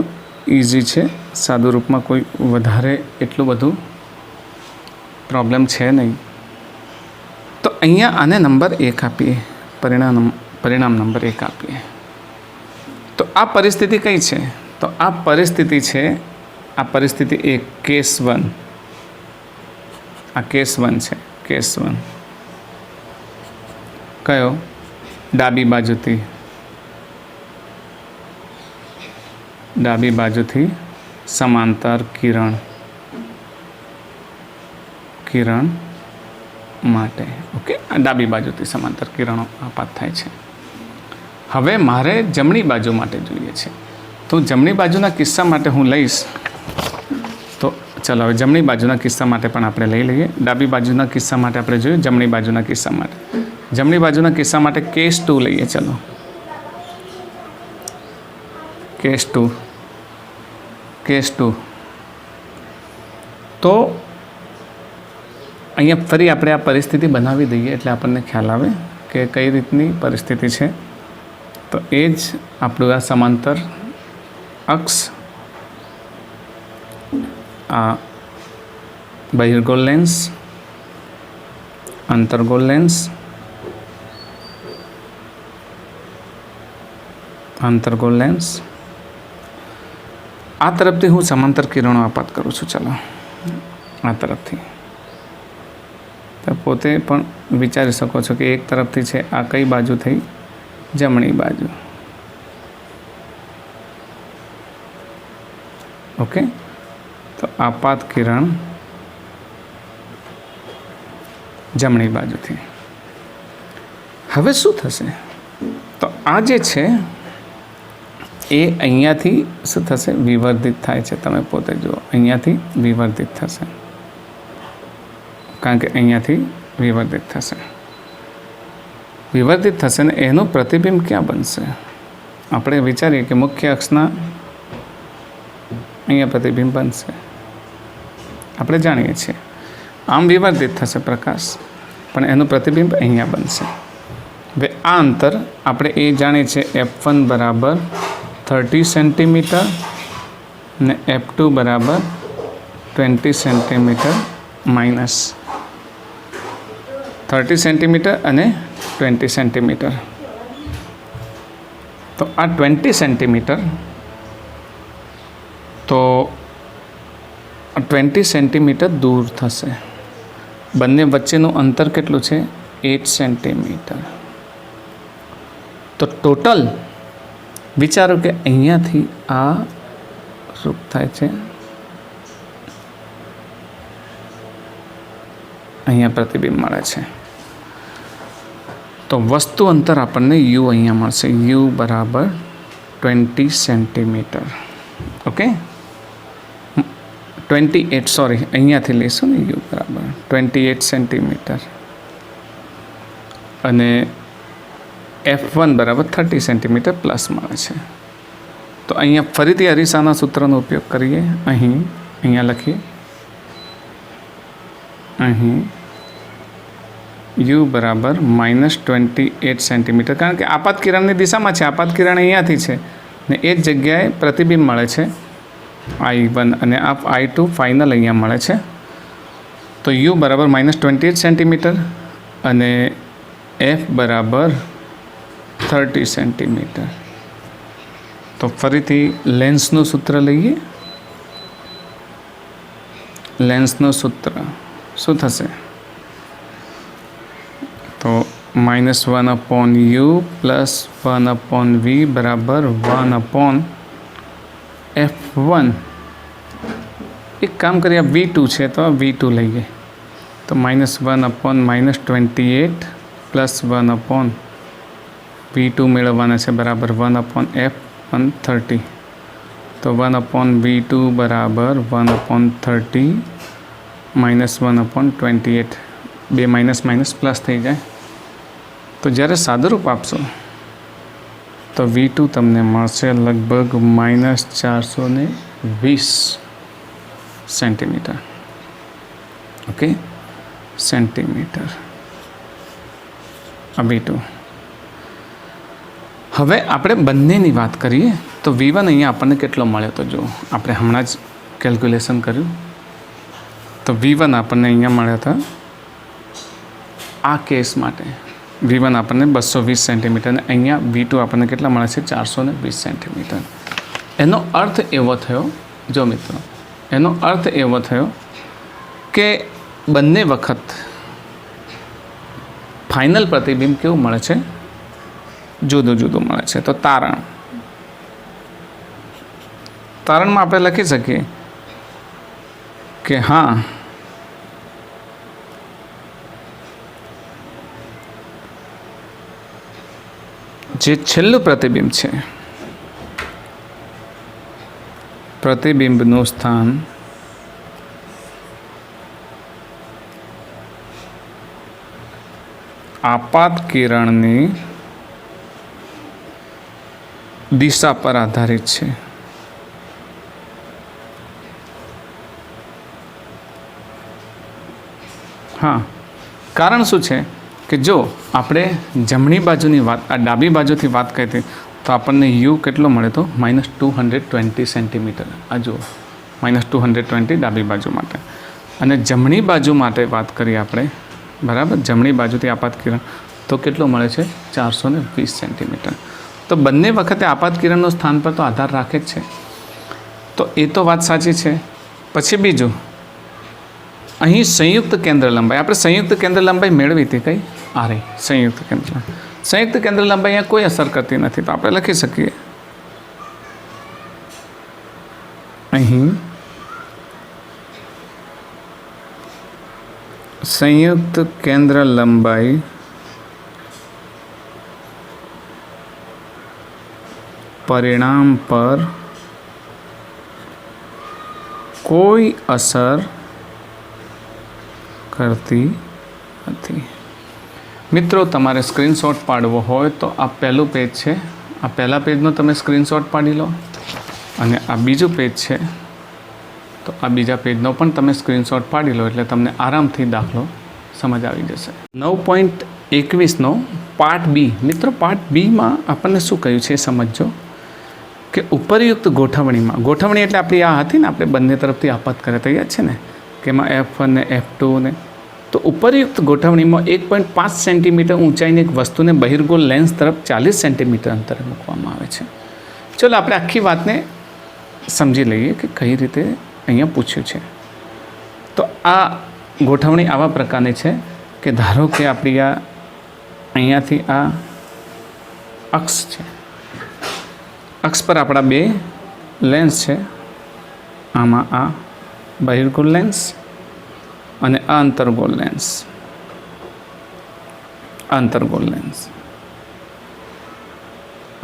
ઇઝી છે. સાદુરૂપમાં કોઈ વધારે એટલું બધું પ્રોબ્લેમ છે નહીં. તો અહીંયા આને નંબર 1 આપીએ, પરિણામ નંબર 1 આપીએ. તો આ પરિસ્થિતિ કઈ છે? તો આ પરિસ્થિતિ છે, આ પરિસ્થિતિ 1, કેસ 1. આ કેસ 1 છે, કેસ 1. કયો? ડાબી બાજુથી સમાંતર કિરણ માટે. ઓકે, ડાબી બાજુથી સમાંતર કિરણો આપાત થાય છે. હવે મારે જમણી બાજુ માટે જોઈએ છે, તો જમણી બાજુના કિસ્સા માટે હું લઈશ. તો ચાલો હવે જમણી બાજુના કિસ્સા માટે પણ આપણે લઈ લઈએ. ડાબી બાજુના કિસ્સા માટે આપણે જોયું, જમણી બાજુના કિસ્સા માટે. જમણી બાજુના કિસ્સા માટે કેસ 2 લઈએ. ચલો કેસ 2. તો અહીંયા ફરી આપણે આ પરિસ્થિતિ બનાવી દઈએ એટલે આપણને ખ્યાલ આવે કે કઈ રીતની પરિસ્થિતિ છે. તો એ જ આપણું આ સમાંતર અક્ષ, આ બહિર્ગોળ લેન્સ, અંતર્ગોળ લેન્સ, અંતર્ગોળ લેન્સ, આ તરફથી હું સમાંતર કિરણો આપાત કરું છું. ચાલો આ તરફથી તો પોતે પણ વિચારી શકો છો કે એક તરફથી છે આ કઈ બાજુ થઈ? જમણી બાજુ. ઓકે, તો આપાત કિરણ જમણી બાજુથી. હવે શું થશે? તો આ જે છે એ અહીંયાથી શું થશે? વિવર્ધિત થાય છે. તમે પોતે જુઓ, અહીંયાથી વિવર્ધિત થશે, કારણ કે અહીંયાથી વિવર્ધિત થશે. વિવર્ધિત થશે ને એનું પ્રતિબિંબ ક્યાં બનશે? આપણે વિચારીએ કે મુખ્ય અક્ષના અહીંયા પ્રતિબિંબ બનશે. આપણે જાણીએ છીએ આમ વિવર્ધિત થશે પ્રકાશ, પણ એનું પ્રતિબિંબ અહીંયા બનશે. હવે આ અંતર આપણે એ જાણીએ છીએ F1 બરાબર 30 સેન્ટીમીટર ને F2 બરાબર 20 સેન્ટીમીટર માઇનસ 30 સેન્ટીમીટર અને 20 સેન્ટીમીટર. તો આ 20 સેન્ટીમીટર, તો 20 સેન્ટીમીટર દૂર થશે. બંને વચ્ચેનું અંતર કેટલું છે? 8 સેન્ટીમીટર. તો ટોટલ વિચારો કે અહીંયાથી આ શું થાય છે? અહીંયા પ્રતિબિંબ મળે છે. તો વસ્તુ અંતર આપણને યુ અહીંયા મળશે. યુ બરાબર 20 સેન્ટીમીટર. ઓકે, 28, સોરી, અહીંયાથી લઈશું ને, યુ બરાબર 28 સેન્ટીમીટર અને F1 બરાબર 30 સેન્ટીમીટર પ્લસ મળે છે. તો અહીંયા ફરીથી અરીસાના સૂત્રનો ઉપયોગ કરીએ. અહીંયા લખીએ, અહીં યુ બરાબર -28 સેન્ટીમીટર, કારણ કે આપાત કિરણની દિશામાં છે. આપાત કિરણ અહીંયાથી છે ને એ જ જગ્યાએ પ્રતિબિંબ મળે છે I1 અને I2 ફાઇનલ અહીંયા મળે છે. તો યુ બરાબર -28 સેન્ટીમીટર અને F બરાબર 30 સેન્ટીમીટર. તો ફરીથી લેન્સનું સૂત્ર લઈએ. લેન્સનું સૂત્ર શું થશે? તો -1/u પ્લસ 1/v બરાબર 1/f1. એક કામ કરીએ, V2 છે તો V2 લઈએ. તો -1/-28 પ્લસ 1/v2 મેળવવાના છે બરાબર 1/f130. તો 1/v2 બરાબર 1/30 -1/28. બે માઇનસ પ્લસ થઈ જાય. તો જ્યારે સાદુરૂપ આપશો તો V2 તમને મળશે લગભગ -420 સેન્ટીમીટર. Okay, centimetre V2. હવે આપણે બંનેની વાત કરીએ તો V1 અહીંયા આપણને કેટલો મળ્યો? તો જો આપણે હમણાં જ કેલ્ક્યુલેશન કર્યું તો V1 આપણને અહીંયા મળ્યા હતા. આ કેસ માટે V1 આપણને 220 સેન્ટીમીટર અને અહીંયા V2 આપણને કેટલા મળે છે? 420 સેન્ટીમીટર. એનો અર્થ એવો થયો, જો મિત્રો, એનો અર્થ એવો થયો કે બંને વખત ફાઇનલ પ્રતિબિંબ કેવું મળે છે? જુદું જુદું મળે છે. તો તારણમાં આપણે લખી શકીએ કે હા, જે છેલ્લું પ્રતિબિંબ છે, પ્રતિબિંબનું સ્થાન આપાત કિરણની દિશા પર આધારિત છે. હા, કારણ શું છે કે જો આપણે જમણી બાજુની વાત, આ ડાબી બાજુથી વાત કરી હતી તો આપણને યુ કેટલો મળે તો -220 સેન્ટીમીટર. આ જુઓ -220 ડાબી બાજુ માટે, અને જમણી બાજુ માટે વાત કરીએ આપણે, બરાબર, જમણી બાજુથી આપાત કિરણ તો કેટલો મળે છે 420 સેન્ટીમીટર. તો બંને વખતે આપાત કિરણનું સ્થાન પર તો આધાર રાખે જ છે. તો એ તો વાત સાચી છે. પછી બીજું, અહીં સંયુક્ત કેન્દ્ર લંબાઈ, આપણે સંયુક્ત કેન્દ્ર લંબાઈ મેળવી હતી કઈ? આ રહી સંયુક્ત કેન્દ્ર. સંયુક્ત કેન્દ્ર લંબાઈ અહીંયા કોઈ અસર કરતી નથી, તો આપણે લખી શકીએ અહીં સંયુક્ત કેન્દ્ર લંબાઈ પરિણામ પર કોઈ અસર કરતી નથી. મિત્રો, તમારે સ્ક્રીનશોટ પાડવો હોય તો આ પહેલું પેજ છે, આ પહેલા પેજનો તમે સ્ક્રીનશોટ પાડી લો, અને આ બીજું પેજ છે તો આ બીજા પેજનો પણ તમે સ્ક્રીનશોટ પાડી લો, એટલે તમને આરામથી દાખલો સમજ આવી જશે. 9.21નો પાર્ટ બી. મિત્રો, પાર્ટ બીમાં આપણને શું કહ્યું છે એ સમજો કે ઉપરયુક્ત ગોઠવણીમાં, ગોઠવણી એટલે આપણી આ હતી ને, આપણે બંને તરફથી આપાત કરે તો યાદ છે ને કે એમાં F1 ને F2 ને, તો ઉપરયુક્ત ગોઠવણીમાં 1.5 સેન્ટીમીટર ઊંચાઈની એક વસ્તુને બહિર્ગોળ લેન્સ તરફ 40 સેન્ટીમીટર અંતરે મૂકવામાં આવે છે. ચલો આપણે આખી વાતને સમજી લઈએ કે કઈ રીતે અહીંયા પૂછ્યું છે. તો આ ગોઠવણી આવા પ્રકારની છે કે ધારો કે આપણી આ અહીંયાથી આ અક્ષ છે, અક્ષ પર આપણા બે લેન્સ છે, આમાં આ બહિર્ગોળ લેન્સ અને આ અંતર્ગોળ લેન્સ, અંતર્ગોળ લેન્સ,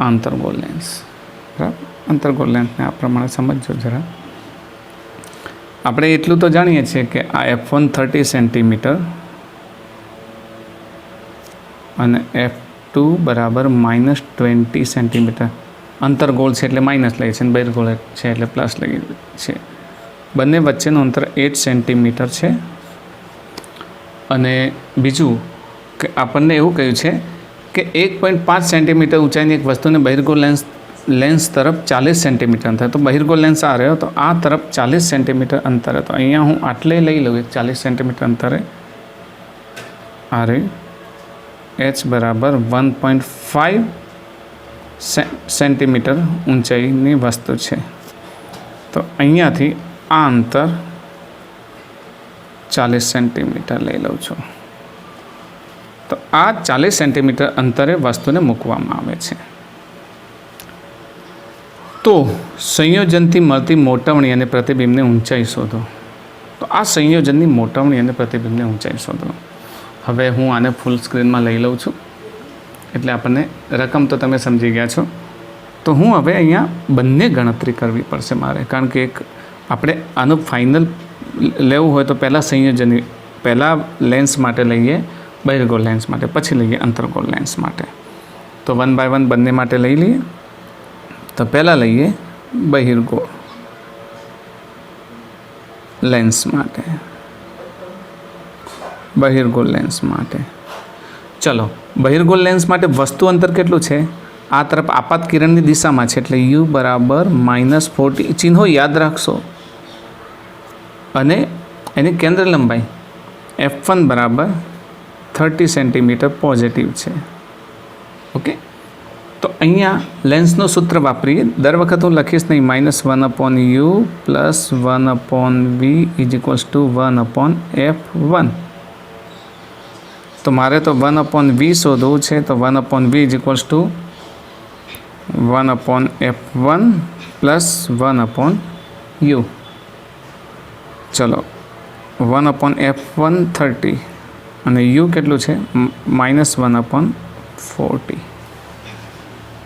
અંતર્ગોળ લેન્સ, બરાબર. અંતર્ગોળ લેન્સને આ પ્રમાણે સમજો જરા. આપણે એટલું તો જાણીએ છીએ કે આ F1 30 સેન્ટીમીટર અને F2 બરાબર -20 સેન્ટીમીટર. અંતર્ગોળ છે એટલે માઇનસ લઈએ છીએ, અને બહિર્ગોળ છે એટલે પ્લસ લઈએ છીએ. બંને વચ્ચેનું અંતર 8 સેન્ટીમીટર છે. અને બીજું કે આપણને એવું કહ્યું છે કે 1.5 સેન્ટીમીટર ઊંચાઈની એક વસ્તુને બહિર્ગોળ લેન્સ તરફ 40 સેન્ટીમીટર અંતર, તો બહિર્ગોળ લેન્સ આ રહ્યો, તો આ તરફ 40 સેન્ટીમીટર અંતરે, તો અહીંયા હું આટલે લઈ લઉં 40 સેન્ટીમીટર અંતરે, આ રહ્યું H બરાબર 1.5 સેન્ટીમીટર ઊંચાઈની વસ્તુ છે. તો અહીંયાથી આ અંતર 40 સેન્ટીમીટર લઈ લઉં છું. તો આ 40 સેન્ટીમીટર અંતરે વસ્તુને મૂકવામાં આવે છે. તો સંયોજનથી મળતી મોટવણી અને પ્રતિબિંબની ઊંચાઈ શોધો. તો આ સંયોજનની મોટવણી અને પ્રતિબિંબની ઊંચાઈ શોધો. હવે હું આને ફૂલ સ્ક્રીનમાં લઈ લઉં છું, એટલે આપણને રકમ તો તમે સમજી ગયા છો. તો હું હવે અહીંયા બંને ગણતરી કરવી પડશે મારે, કારણ કે એક આપણે આનું ફાઇનલ લેવું હોય તો પહેલાં સંયોજનની, પહેલાં લેન્સ માટે લઈએ બહિર્ગોળ લેન્સ માટે, પછી લઈએ અંતર્ગોળ લેન્સ માટે. તો 1 by 1 બંને માટે લઈ લઈએ. તો પહેલાં લઈએ બહિર્ગોળ લેન્સ માટે, બહિર્ગોળ લેન્સ માટે. ચલો, બહિર્ગોળ લેન્સ માટે વસ્તુ અંતર કેટલું છે? આ તરફ આપાત કિરણની દિશામાં છે, એટલે U બરાબર -40, ચિહ્નો યાદ રાખશો. અને એની કેન્દ્ર લંબાઈ F1 બરાબર 30 સેન્ટીમીટર પોઝિટિવ છે. ઓકે, તો અહીંયા લેન્સનું સૂત્ર વાપરીએ. દર વખત હું લખીશ નહીં, -1/u + 1/v = 1/f1. તો મારે તો 1/v શોધવું છે, તો 1/v = 1/f1 + 1/u. ચલો, 1/f1 30 અને u કેટલું છે? -1/40.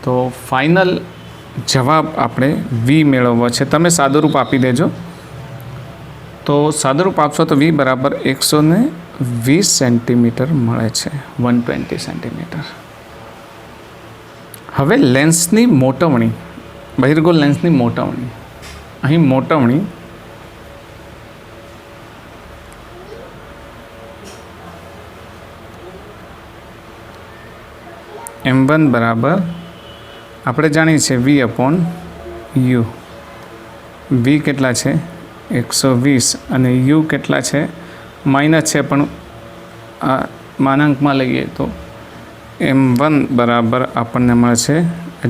તો ફાઇનલ જવાબ આપણે વી મેળવવો છે. તમે સાદુરૂપ આપી દેજો. તો સાદુરૂપ આપશો તો વી બરાબર 120 સેન્ટીમીટર મળે છે, 120 સેન્ટીમીટર. હવે લેન્સની મોટવણી, બહિર્ગોળ લેન્સની મોટવણી. અહીં મોટવણી M1 બરાબર આપણે જાણીએ છીએ વી અપોન યુ. વી કેટલા છે? 120 અને યુ કેટલા છે? માઇનસ છે પણ આ માનાંકમાં લઈએ તો M1 બરાબર આપણને મળશે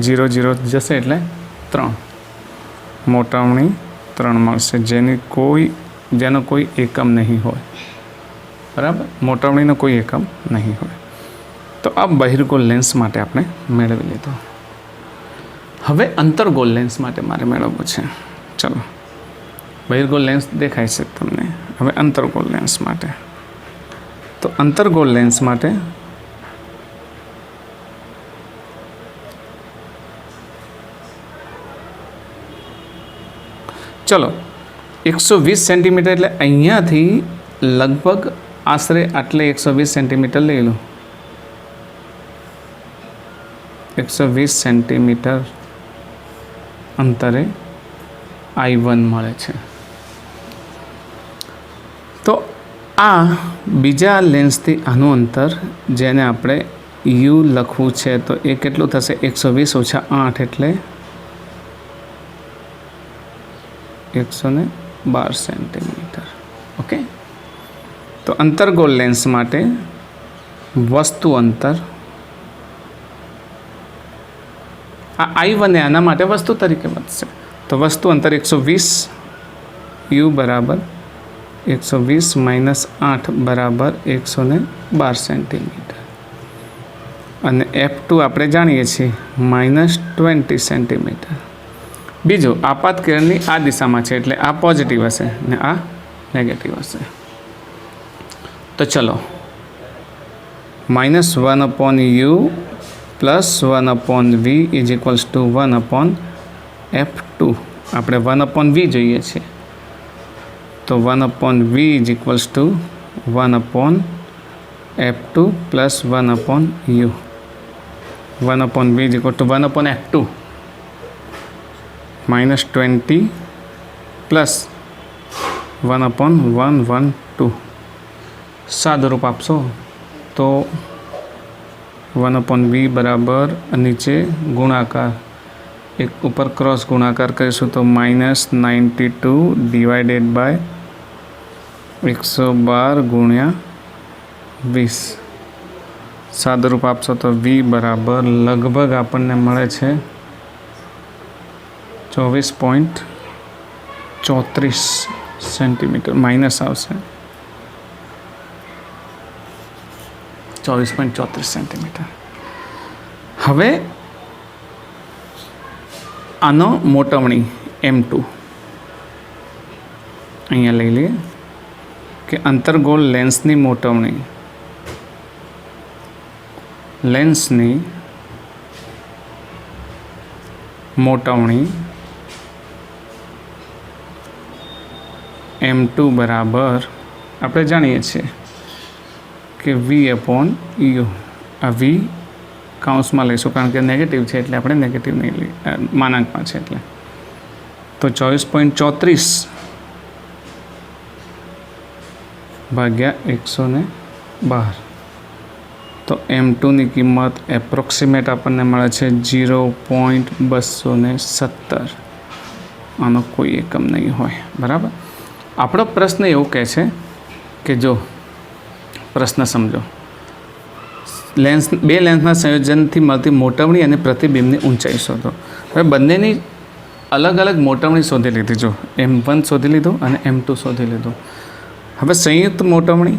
0 0 જશે એટલે 3. મોટવણી 3 મળશે, જેનો કોઈ એકમ નહીં હોય. બરાબર, મોટવણીનો કોઈ એકમ નહીં હોય. તો આ બહિર્ગોળ લેન્સ માટે આપણે મેળવી લીધો. હવે અંતર્ગોળ લેન્સ માટે મારે મેળવવું છે. ચલો, બહિર્ગોળ લેન્સ દેખાય છે તમને. હવે અંતર્ગોળ લેન્સ માટે, તો અંતર્ગોળ લેન્સ માટે ચલો 120 સેન્ટીમીટર એટલે અહીંયાથી લગભગ આશરે આટલે 120 સેન્ટીમીટર લઈ લો. 120 સેન્ટીમીટર અંતરે I1 મળે છે. તો આ બીજા લેન્સથી આનું અંતર, જેને આપણે યુ લખવું છે, તો એ કેટલું થશે? 120 ઓછા 8 એટલે 112 સેન્ટીમીટર. ઓકે, તો અંતર્ગોળ લેન્સ માટે વસ્તુ અંતર, આ I1 આના માટે વસ્તુ તરીકે વધશે. તો વસ્તુ અંતર 120, યુ બરાબર 120 માઇનસ 8 બરાબર 112 સેન્ટીમીટર. અને F2 આપણે જાણીએ છીએ -20 સેન્ટીમીટર. બીજું, આપાત કિરણની આ દિશામાં છે એટલે આ પોઝિટિવ હશે ને આ નેગેટિવ હશે. તો ચલો, -1/u plus 1/v is equals to 1/F2. આપણે 1/v જોઈએ છે, તો 1/v is equals to 1/F2 plus 1/u. 1/v is equal to 1/F2 -20 plus 1/112. સાદુરૂપ આપશો તો 1/v બરાબર નીચે ગુણાકાર, એક ઉપર ક્રોસ ગુણાકાર કરીશું તો -92 ડિવાઇડેડ બાય 112 ગુણ્યા 20. સાદુરૂપ આપશો તો v બરાબર લગભગ આપણને મળે છે 24.34 સેન્ટીમીટર. માઇનસ આવશે 24.34 સેન્ટીમીટર. હવે આનો મોટવણી M2 અહીંયા લઈ લઈએ કે અંતર્ગોળ લેન્સની મોટવણી, લેન્સની મોટવણી M2 બરાબર આપણે જાણીએ છીએ કે v/u. આ v કાઉન્સમાં લઈશું કારણ કે નેગેટિવ છે એટલે આપણે નેગેટિવ નહીં લઈએ, માનાંકમાં છે એટલે. તો 24.34 ભાગ્યા 112. તો M2ની કિંમત એપ્રોક્સિમેટ આપણને મળે છે 0.217. આનો કોઈ એકમ નહીં હોય. બરાબર, આપણો પ્રશ્ન એવું કહે છે કે જો પ્રશ્ન સમજો, બે લેન્સના સંયોજનથી મળતી મોટવણી અને પ્રતિબિંબની ઊંચાઈ શોધો. હવે બંનેની અલગ અલગ મોટવણી શોધી લીધી. જો M1 શોધી લીધું અને M2 શોધી લીધું. હવે સંયુક્ત મોટવણી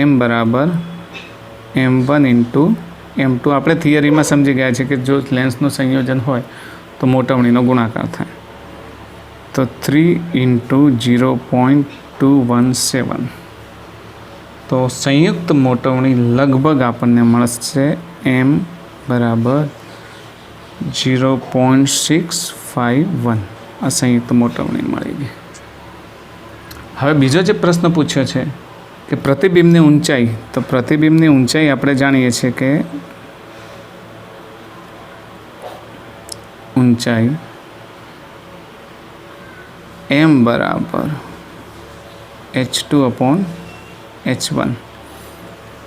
M બરાબર M1 ઇન્ટુ M2. આપણે થિયરીમાં સમજી ગયા છે કે જો લેન્સનું સંયોજન હોય તો મોટવણીનો ગુણાકાર થાય. તો 3 × 0.2 217। तो संयुक्त मोटवणी लगभग आपने मळशे m बराबर 0.651 आ संयुक्त मोटवणी मळी गई। हवे बीजो जो प्रश्न पूछ्यो छे कि प्रतिबिंबनी ऊंचाई, तो प्रतिबिंबनी ऊंचाई आपणे जाणीए छीए कि ऊंचाई m बराबर h2/h1।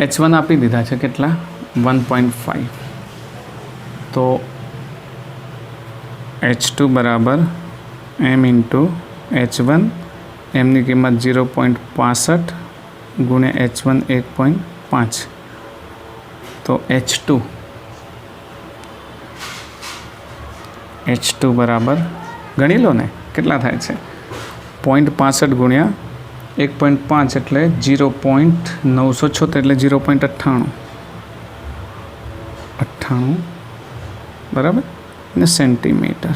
h1 आपी दीधा है केटला 1.5। तो h2 बराबर m इंटू h1, m की कीमत 0.65 गुणे h1 1.5। तो h2 बराबर गणी लो ने केटला थाय छे 0.65 गुणिया 1.5 एटले 0.976 एटले 0.98 बराबर ने सेंटीमीटर।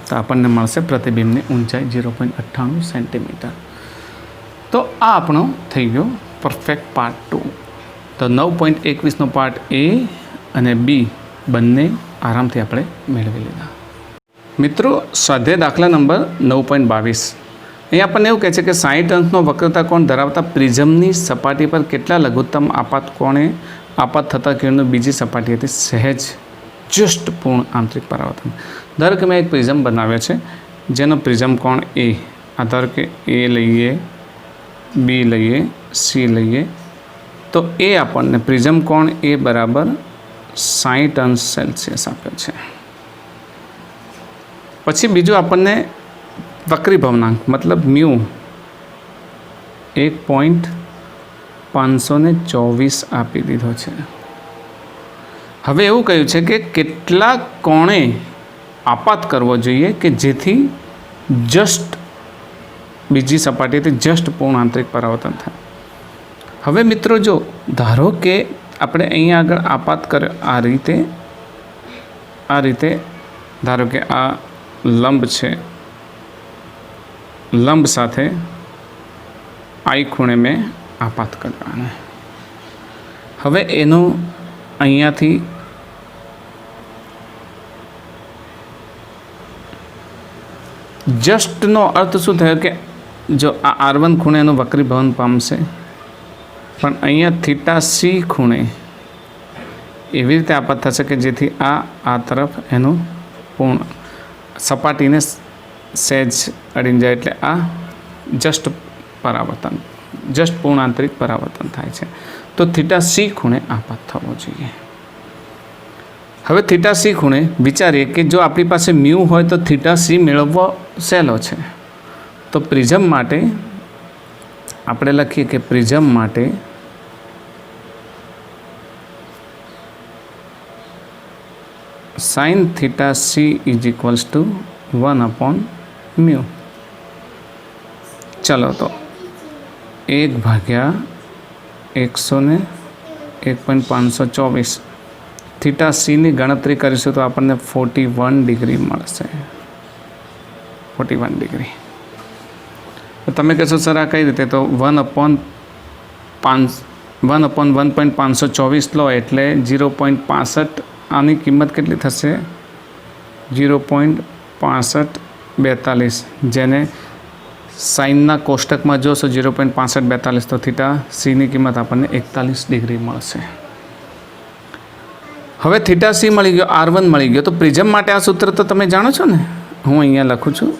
तो आपने मळशे प्रतिबिंबनी ऊंचाई 0.98 सेंटीमीटर। तो आ आपणो थई गयो परफेक्ट पार्ट 2। तो 9.21 नो पार्ट ए अने बी बंने आरामथी आपणे मेळवी लीधा। मित्रों, स्वाध्याय दाखला नंबर 9.22 अहीं आपणे एवुं कहे छे कि 60 अंशनो वक्रता कोण धरावता प्रिझमनी सपाटी पर केटला लघुत्तम आपात कोणे आपात थता किरणनो बीजी सपाटीएथी सहज जस्ट पूर्ण आंतरिक परावर्तन। धारो के मैं एक प्रिझम बनाव्यो छे जेनो प्रिझम कोण ए, आ धारो के ए लईए, बी लईए, सी लईए। तो ए आपणे प्रिझम कोण ए बराबर 60 अंश सेल्सियस आप्यो छे। पछी बीजू आपने वक्री भवनांक मतलब म्यू 1.524 आपी दीधो छे। हवे एवुं कह्युं छे कि केटला कोणे आपात करवो जोईए कि जेथी जस्ट बीजी सपाटीथी जस्ट पूर्ण आंतरिक परावर्तन थाय। हवे मित्रों, जो धारो के आपणे अहींया आगळ आपात कर्यो आ रीते धारो के आ लंब छे, लंब साथे आई खूणे में आपात करवाने। हवे एनो अहींयाथी जस्ट नो अर्थ शुं थयो कि जो आ R1 खूणेनो वक्रीभवन पामशे, पण अहींया थीटा सी खूणे एवी रीते आपात थशे कि जेथी आ तरफ एनो पूर्ण सपाटी ने सहज अड़ीने जाए एटले आ जस्ट परावर्तन, जस्ट पूर्ण आंतरिक परावर्तन थाय छे। तो थीटा सी खूणे आपात थवो जोईए। हवे थीटा सी खूणे विचारीए कि जो आपणी पासे म्यू होय तो थीटा सी मेळवવો सहेलो छे। तो प्रिझम माटे आपणे लखीए कि प्रिझम माटे sin theta c is equals to 1/म्यू। चलो तो 1/100 थीटा सी नी गणतरी करीशुं तो आपने 41 डिग्री मळशे। 41 डिग्री। तो तमे कहो सर आ कई रीते, तो 1/1.524 लो एटले 0.65 आनी किंमत केटली थशे 0.6542, जेने साइनना कोष्टकमां जोशो 0.6542 तो थीटा सी नी किंमत आपने 41 डिग्री मळशे। हवे थीटा सी मळी गयो, R1 मळी गयो। तो प्रिझम माटे आ सूत्र तो तमे जाणो छो ने, हूँ अहींया लखुं छुं।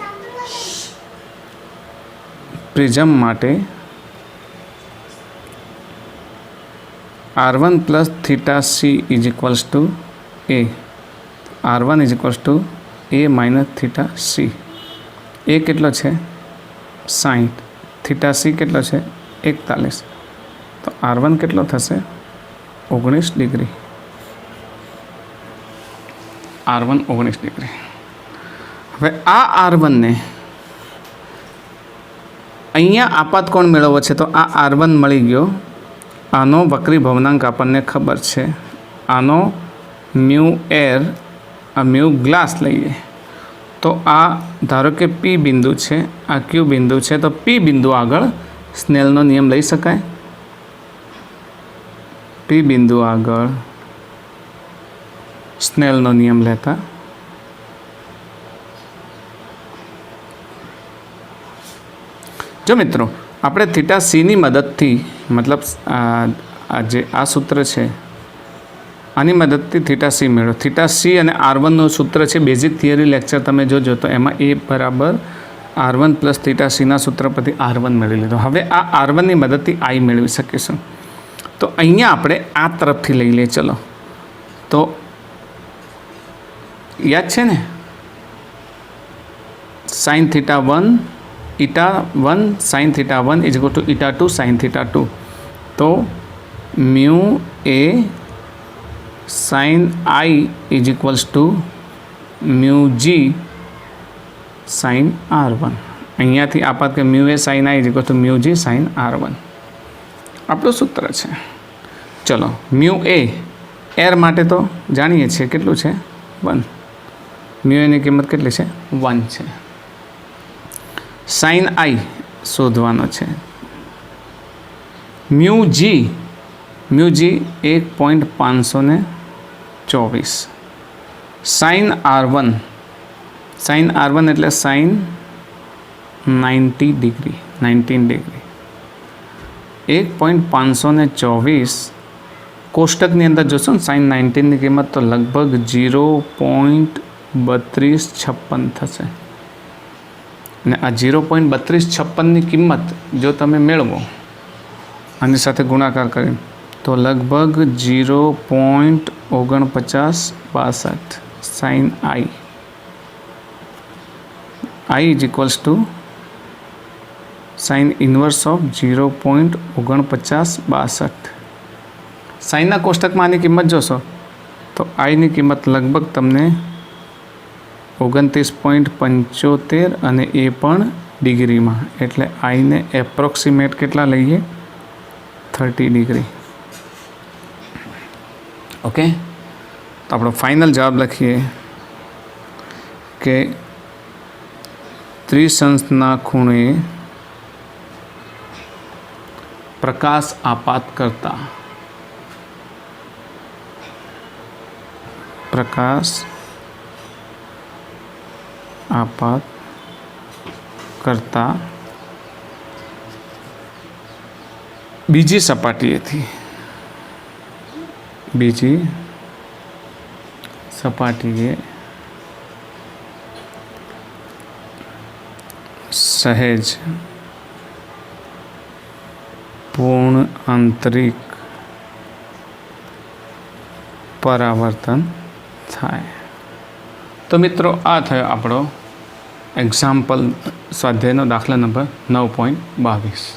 प्रिझम माटे R1 plus theta C is equals to A. R1 is equals to A minus theta C. A केटलो छे 60, थीटा सी केटलो छे 41। तो R1 केटलो थशे 19 डिग्री। R1 19 degree. हवे आ R1 ने अहींया आपात कोण मेळवવો छे, तो आ R1 मळी गयो। आनो वक्री भवनांक आपने खबर छे, आनो म्यू एर आ म्यू ग्लास लईए तो आ धारो के पी बिंदु है, आ क्यू बिंदु है, तो पी बिंदु आगळ स्नेलनो नियम लई शकाय। पी बिंदु आगळ स्नेलनो नियम लेता जो मित्रों આપણે थीटा सी ની મદદથી मतलब आ सूत्र है आनी मददथी थीटा सी मेळो। थीटा सी और R1 नो सूत्र है बेजिक थियरी लेक्चर तमे जोजो तो एमां ए बराबर R1 प्लस थीटा सी ना सूत्र परथी R1 मेळवी लीधो। हवे आ R1 नी मददथी I मेळवी शकीशुं। तो अहींया आपणे आ तरफथी लई लईए। चलो तो याद छे ने sin theta 1 eta 1 sin theta 1 is equal to eta 2 sin theta 2। तो mu A sin I is equals to mu G sin R1। अहींया थी आपात के mu A sin I is equal to mu G sin R1 आपणुं सूत्र है। चलो mu A एर माटे तो जाणीए छीए केटलुं छे 1। म्यू ए नी किंमत केटली छे 1 छे। sin I शोधवानो छे। म्यू जी 1.524 sin R1 एटले sin 90 डिग्री 19 डिग्री 1.524 कोष्टकनी अंदर जोशो sin 19 की कीमत तो लगभग 0.3256 थशे। ने आ 0.3256 ની કિંમત જો તમે મેળવો આની સાથે ગુણાકાર કરીને તો લગભગ 0.4962 sin I is equals to sin inverse of 0.4962। साइनना कोष्टकमां आनी किंमत जोशो तो I नी किंमत लगभग तमने 29.75 અને એ પણ ડિગ્રીમાં એટલે I ને એપ્રોક્સિમેટ કેટલા લઈએ 30 डिग्री। ओके तो આપણો फाइनल जवाब लखीए कि त्रिशंसना खूणे प्रकाश आपात करता बीजी सपाटीए सहज पूर्ण आंतरिक परावर्तन थाय। तो मित्रों आ थयो आपणो एक्जाम्पल स्वाध्यायनो दाखला नंबर 9.22।